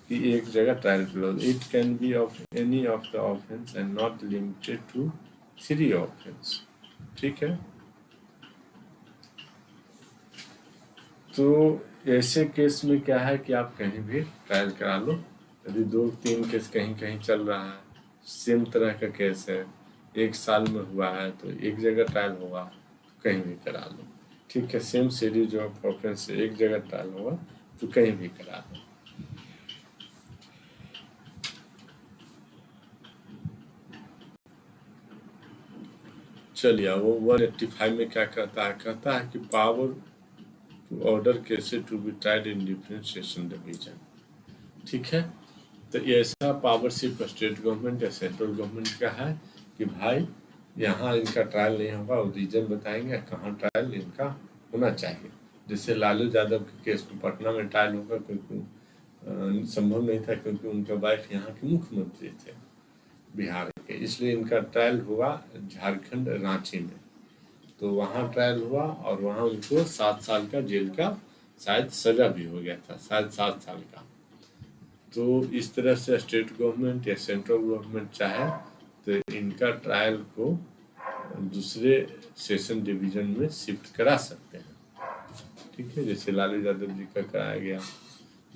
कि एक जगह trial close, it can be of any of the offence and not limited to 3 offence. ठीक है, तो ऐसे केस में क्या है कि आप कहीं भी ट्रायल करा लो, यदि 2-3 केस कहीं कहीं चल रहा है, सेम तरह का केस है, 1 साल में हुआ है तो एक जगह ट्रायल होगा तो कहीं भी करा लो। ठीक है, सेम सीरीज ऑफ ऑफेंस से एक जगह ट्रायल होगा तो कहीं भी करा लो। चलिए, वो 185 में क्या कहता है कि power to order cases to be tried in different session division. ठीक है, तो ऐसा पावर सिर्फ स्टेट गवर्नमेंट या सेंट्रल गवर्नमेंट का है कि भाई यहाँ इनका ट्रायल नहीं होगा, वो रीजन बताएंगे कहाँ ट्रायल इनका होना चाहिए। जैसे लालू यादव के केस में पटना में ट्रायल होगा क्योंकि संभव नहीं था, क्योंकि उनका वाइफ यहाँ के मुख्यमंत्री थे बिहार के, इसलिए इनका ट्रायल हुआ झारखंड रांची में, तो वहाँ ट्रायल हुआ और वहाँ उनको 7 साल का जेल का शायद सजा भी हो गया था, शायद 7 साल का। तो इस तरह से स्टेट गवर्नमेंट या सेंट्रल गवर्नमेंट चाहे तो इनका ट्रायल को दूसरे सेशन डिवीजन में शिफ्ट करा सकते हैं। ठीक है, जैसे लालू यादव जी का कराया गया,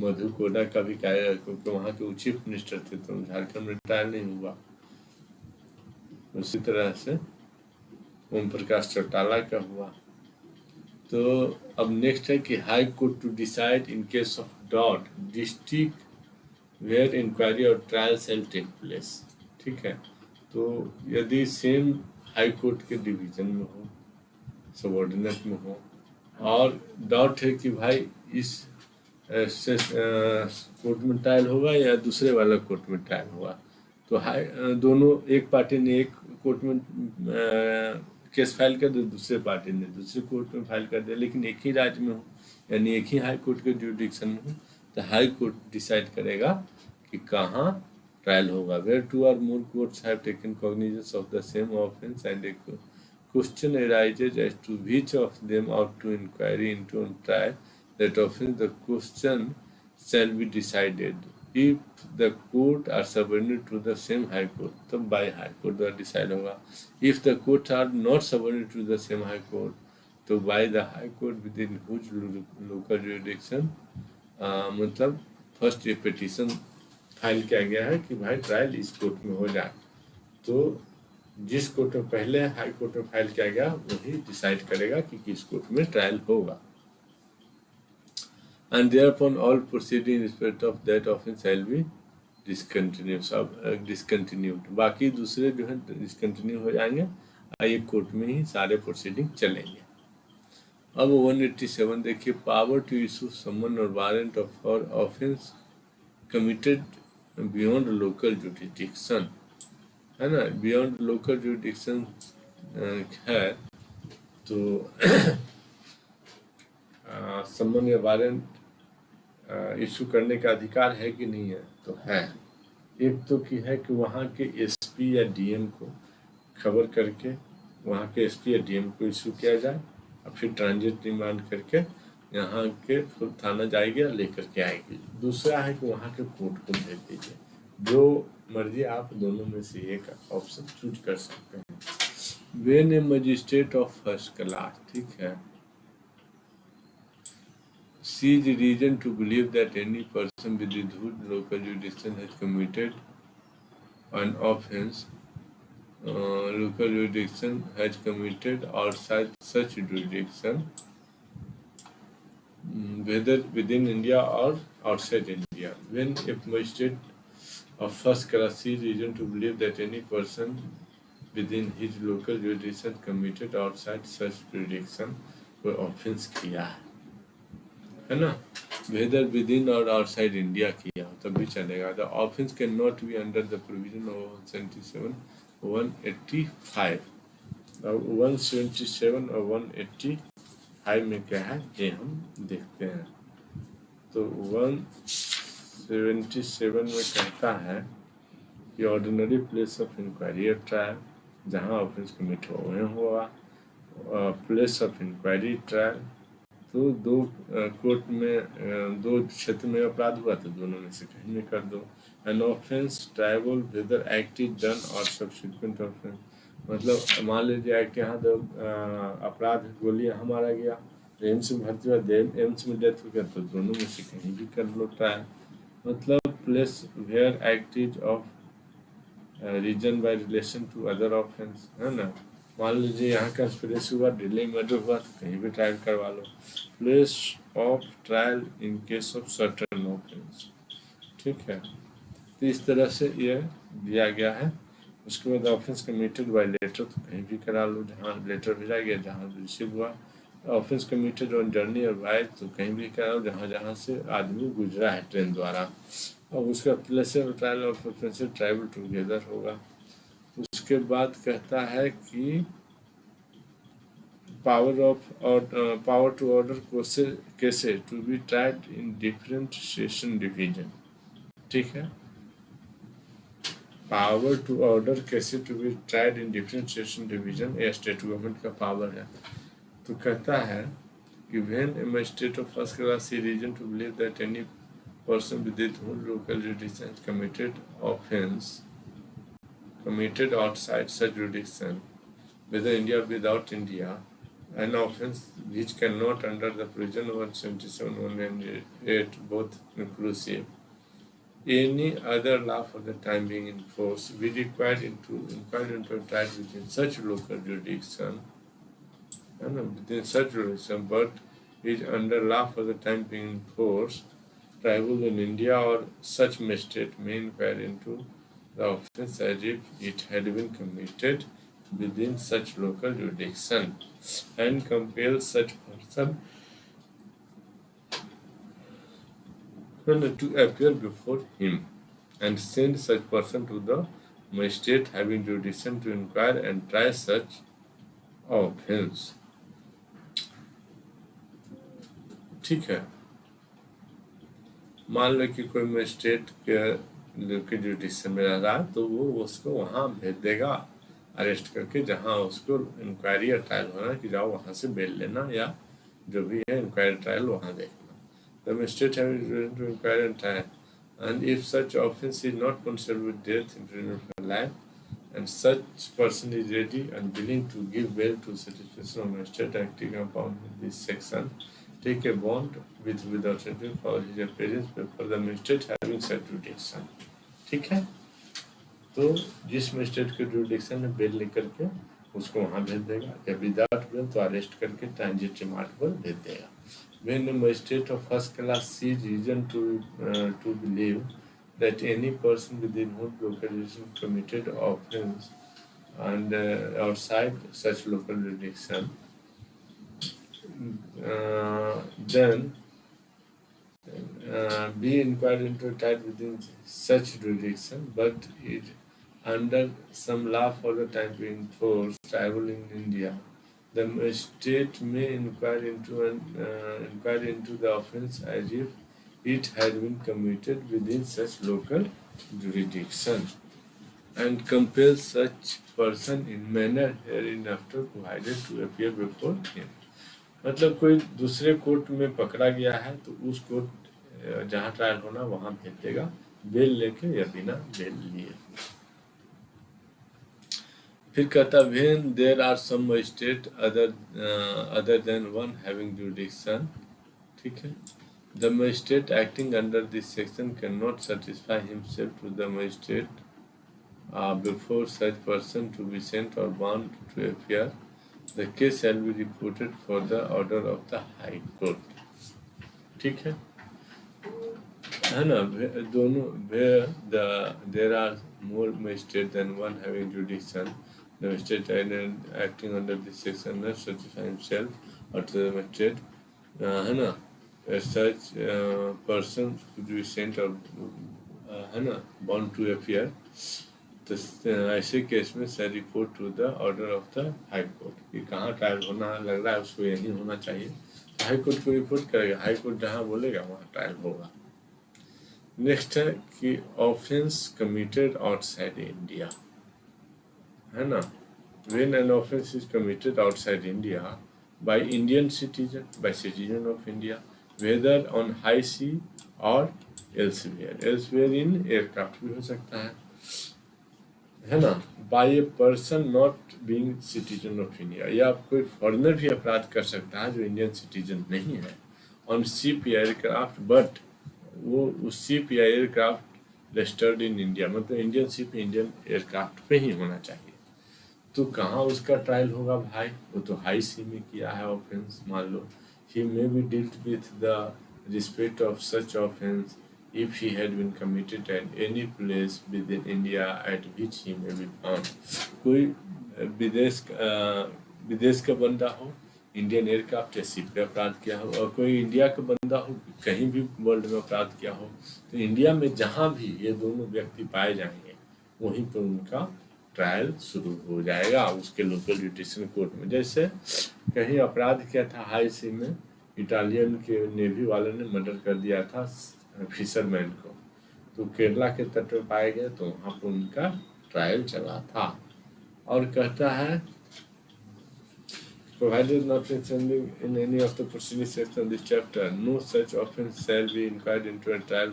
मधु कोड़ा का भी कराया, क्योंकि वहाँ के चीफ मिनिस्टर थे तो झारखंड में ट्रायल नहीं हुआ। उसी तरह से ओम प्रकाश चौटाला का हुआ। तो अब नेक्स्ट है कि high court to decide in case of doubt district where inquiry और ट्रायल सेल टेक प्लेस। ठीक है, तो यदि सेम हाई कोर्ट के डिवीजन में हो, सबऑर्डिनेट में हो, और डाउट है कि भाई इस कोर्ट में ट्रायल होगा या दूसरे वाला कोर्ट में ट्रायल होगा, तो दोनों, एक पार्टी ने एक कोर्ट में केस फाइल कर दिया, दूसरे पार्टी ने दूसरे कोर्ट में फाइल कर दिया, लेकिन एक ही राज्य में हो, यानी एक ही हाई कोर्ट के जुडिक्शन में हो, तो हाई कोर्ट डिसाइड करेगा कि कहाँ ट्रायल होगा। Where 2 or more courts have taken cognizance of the same offence and a question arises as to which of them ought to inquiry into on trial that offence, the question shall be decided if the court are subordinate to the same high court, तब by high court द्वारा decide होगा। If the court are not subordinate to the same high court, तो by the high court within whose local jurisdiction, मतलब first ये petition file किया गया है कि भाई ट्रायल इस कोर्ट में हो जाए, तो जिस कोर्ट में पहले हाई कोर्ट में फाइल किया गया वही डिसाइड करेगा कि किस कोर्ट में ट्रायल होगा। And thereupon all proceeding in respect of that offence shall be discontinued। बाकी दूसरे जो है डिसकंटिन्यू हो जाएंगे, एक कोर्ट में ही सारे प्रोसीडिंग चलेंगे। अब 187 देखिए, पावर टू इशू समन और warrant for offence committed beyond local jurisdiction, है ना। बियॉन्ड लोकल जुरिडिक्शन है तो समन या वारंट इशू करने का अधिकार है कि नहीं है, तो है। एक तो की है कि वहाँ के एसपी या डीएम को खबर करके वहाँ के एसपी या डीएम को इशू किया जाए और फिर ट्रांजिट रिमांड करके यहाँ के खुद थाना जाएगी या लेकर के आएगी। दूसरा है कि वहाँ के कोर्ट को भेज दीजिए, जो मर्जी आप दोनों में से एक ऑप्शन चूज कर सकते हैं। When a magistrate of first class, ठीक है, sees reason to believe that any person with whose local jurisdiction has committed an offence, local jurisdiction has committed outside such jurisdiction, whether within India or outside India. When a magistrate of first class sees reason to believe that any person within his local jurisdiction committed outside such jurisdiction कोई offence किया है ना, weather with in और outside India किया तब भी चलेगा। The offence can not be under the provision of 177 185। 177 और 185 में क्या है ये हम देखते हैं। तो 177 में कहता है कि ordinary place of inquiry trial, जहाँ ऑफेंस कमिट हुआ प्लेस ऑफ इंक्वायरी ट्रायल, तो दो कोर्ट में दो क्षेत्र में अपराध हुआ तो दोनों में से कहीं में कर दो। An offence triable whether act is done और सब्सिक्वेंट ऑफेंस, मतलब मान लीजिए एक्ट यहाँ तो अपराध गोली यहाँ मारा गया, एम्स में भर्ती हुआ, एम्स में डेथ हो गया, तो दोनों में से कहीं भी कर लो ट्रायल। मतलब place where act is of reason by relation to other offence, है ना। मान लीजिए यहाँ कंस्पिरेसी हुआ, दिल्ली मर्डर हुआ, तो कहीं भी ट्रायल करवा लो। Place of trial in case of certain offence, ठीक है। तो इस तरह से ये दिया गया है। उसके बाद ऑफेंस कमिटेड बाय लेटर, तो कहीं भी करा लो, जहाँ लेटर भेजा गया, जहाँ रिसीव हुआ। ऑफेंस कमिटेड ऑन जर्नी और बाय, तो कहीं भी करा लो जहाँ जहाँ से आदमी गुजरा है ट्रेन द्वारा। और उसका place of trial of offence triable together होगा। उसके बाद कहता है कि power to order cases to be tried in different session division, ठीक है। Power to order cases to be tried in different session division ये स्टेट गवर्नमेंट का पावर है। तो कहता है कि when a magistrate of first class see reason to believe that any person with whose local jurisdiction committed offense committed outside such jurisdiction, whether India or without India, an offence which cannot under the provision of 177 198 both inclusive, any other law for the time being in force, be required into tried within such local jurisdiction, and within such jurisdiction, but is under law for the time being in force, tribal in India or such magistrate may inquire into the offence as if it had been committed within such local jurisdiction and compel such person to appear before him and send such person to the magistrate having jurisdiction to inquire and try such offence, ठीक है। मान लो कि कोई magistrate के जुडिशन में रह रहा है तो वो उसको वहाँ भेज देगा अरेस्ट करके, जहाँ उसको इंक्वायरी या ट्रायल होना कि जाओ वहाँ से बेल लेना या जो भी है इंक्वायरी ट्रायल वहाँ देखना। The magistrate having to inquiry and trial and if such offense is not punishable with death, imprisonment for life, and such person is ready and willing to give bail to satisfaction of magistrate acting upon this section, take a bond with without interest for his appearance before the magistrate having such jurisdiction. ठीक है, तो जिस magistrate के jurisdiction में bell लेकर के उसको वहाँ भेज देगा, या विदाउट बेल तो अरेस्ट करके ट्रांजिट रिमांड पर भेज देगा. When the magistrate of first class sees reason to believe that any person within whom localization committed offence and outside such local jurisdiction, then be inquired into tried within such jurisdiction, but it under some law for the time being forced tribal in India, the magistrate may inquire into the offence as if it had been committed within such local jurisdiction, and compel such person in manner hereinafter provided to appear before him. मतलब कोई दूसरे court में पकड़ा गया है तो उस court जहाँ ट्रायल होना वहाँ भेज देगा, बेल लेके या बिना बेल लिए. फिर कहता when there are some magistrate other than one having jurisdiction, ठीक है, the magistrate acting under this section cannot satisfy himself to the magistrate before such person to be sent or bound to appear, the case shall be reported for the order of the High Court. ठीक है ना, दोनों there are more magistrate than one having jurisdiction, the magistrate acting under this section must satisfy himself or to the magistrate, है ना, such person could be sent or है ना bound to appear, तो ऐसे केस में से report to the order of the high court कि कहाँ ट्रायल होना लग रहा है उसको यही होना चाहिए, तो हाई कोर्ट को रिपोर्ट करेगा, हाई कोर्ट जहाँ बोलेगा वहाँ ट्रायल होगा. नेक्स्ट है कि ऑफेंस कमिटेड आउटसाइड इंडिया, है ना, when an offence is committed outside India by Indian citizen, by citizen of India, whether on high sea और एल्सवेयर इन एयरक्राफ्ट भी हो सकता है ना, by a person not being citizen of India, या कोई फॉरेनर भी अपराध कर सकता है जो इंडियन सिटीजन नहीं है, ऑन शिप या एयरक्राफ्ट, बट वो उस शिप या एयरक्राफ्ट रजिस्टर्ड इन इंडिया, मतलब इंडियन शिप इंडियन एयरक्राफ्ट पे ही होना चाहिए. तो कहाँ उसका ट्रायल होगा भाई, वो तो हाई सी में किया है ऑफेंस, मान लो he may be dealt with the respect of such offence if he had been committed at any place within India at which he may be found. कोई विदेश का बंदा हो, इंडियन एयरक्राफ्ट या शिप पे अपराध किया हो, और कोई इंडिया का बंदा हो कहीं भी वर्ल्ड में अपराध किया हो, तो इंडिया में जहाँ भी ये दोनों व्यक्ति पाए जाएंगे वहीं पर उनका ट्रायल शुरू हो जाएगा उसके लोकल जुडिशियल कोर्ट में. जैसे कहीं अपराध किया था हाई सी में, इटालियन के नेवी वाले ने मर्डर कर दिया था फिशरमैन को, तो केरला के तट पर पाए गए तो वहाँ पर उनका ट्रायल चला था. और कहता है provided not in any of the preceding sections of this chapter, no such offence shall be inquired into a trial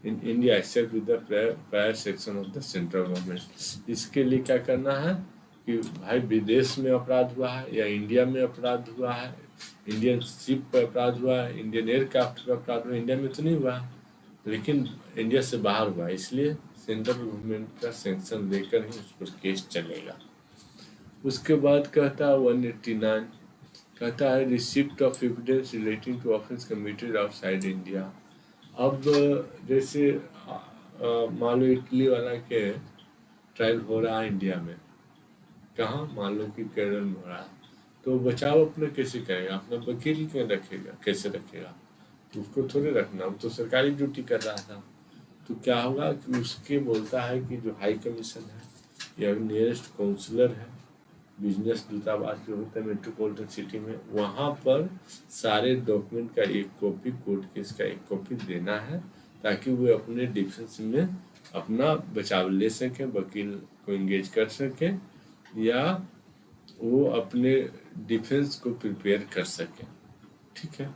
in India except with the prior section of the central government. इसके लिए क्या करना है कि भाई विदेश में अपराध हुआ है या इंडिया में अपराध हुआ है, इंडियन शिप पर अपराध हुआ है, इंडियन एयरक्राफ्ट पर अपराध हुआ, इंडिया में तो नहीं हुआ लेकिन इंडिया से बाहर हुआ, इसलिए सेंट्रल गवर्नमेंट का सेंक्शन लेकर ही उस पर केस चलेगा. उसके बाद कहता है 189, कहता है receipt of evidence relating to offence committed outside India. अब जैसे मान लो इटली वाला के ट्रायल हो रहा है इंडिया में, कहाँ, मान लो कि केरल में हो रहा है, तो बचाव अपने कैसे करेगा, अपना वकील क्यों रखेगा, कैसे रखेगा, तो उसको थोड़े रखना, वो तो सरकारी ड्यूटी कर रहा था. तो क्या होगा कि उसके बोलता है कि जो हाई कमीशन है या नियरेस्ट काउंसलर है, बिजनेस दूतावास जो होता है मेट्रोपॉलिटन सिटी में, वहाँ पर सारे डॉक्यूमेंट का एक कॉपी, कोर्ट केस का एक कॉपी देना है ताकि वो अपने डिफेंस में अपना बचाव ले सके, वकील को इंगेज कर सके या वो अपने डिफेंस को प्रिपेयर कर सके. ठीक है,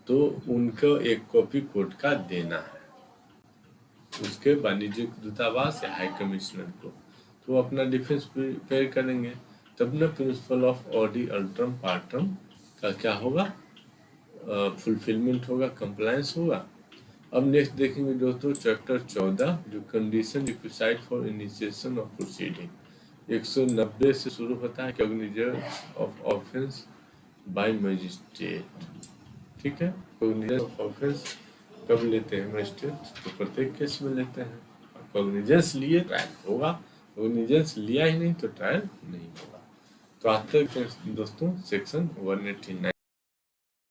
तो उनको एक कॉपी कोर्ट का देना है उसके वाणिज्यिक दूतावास या हाई कमिश्नर को, तो वो अपना डिफेंस प्रिपेयर करेंगे। तब ना प्रिंसिपल ऑफ ऑडी अल्ट्रम पार्टम का क्या होगा, फुलफिलमेंट होगा, कंप्लायंस होगा। अब नेक्स्ट देखेंगे दोस्तों चैप्टर 14 जो condition requisite for initiation of proceeding. 190 से शुरू होता है cognizance of offence by magistrate. ठीक है, कॉग्निजेंस ऑफ ऑफेंस कब लेते हैं मजिस्ट्रेट, तो प्रत्येक केस में लेते हैं। कॉग्निजेंस लिए ट्रायल होगा, कॉग्निजेंस लिया ही नहीं तो ट्रायल नहीं होगा। तो आज तक दोस्तों सेक्शन 189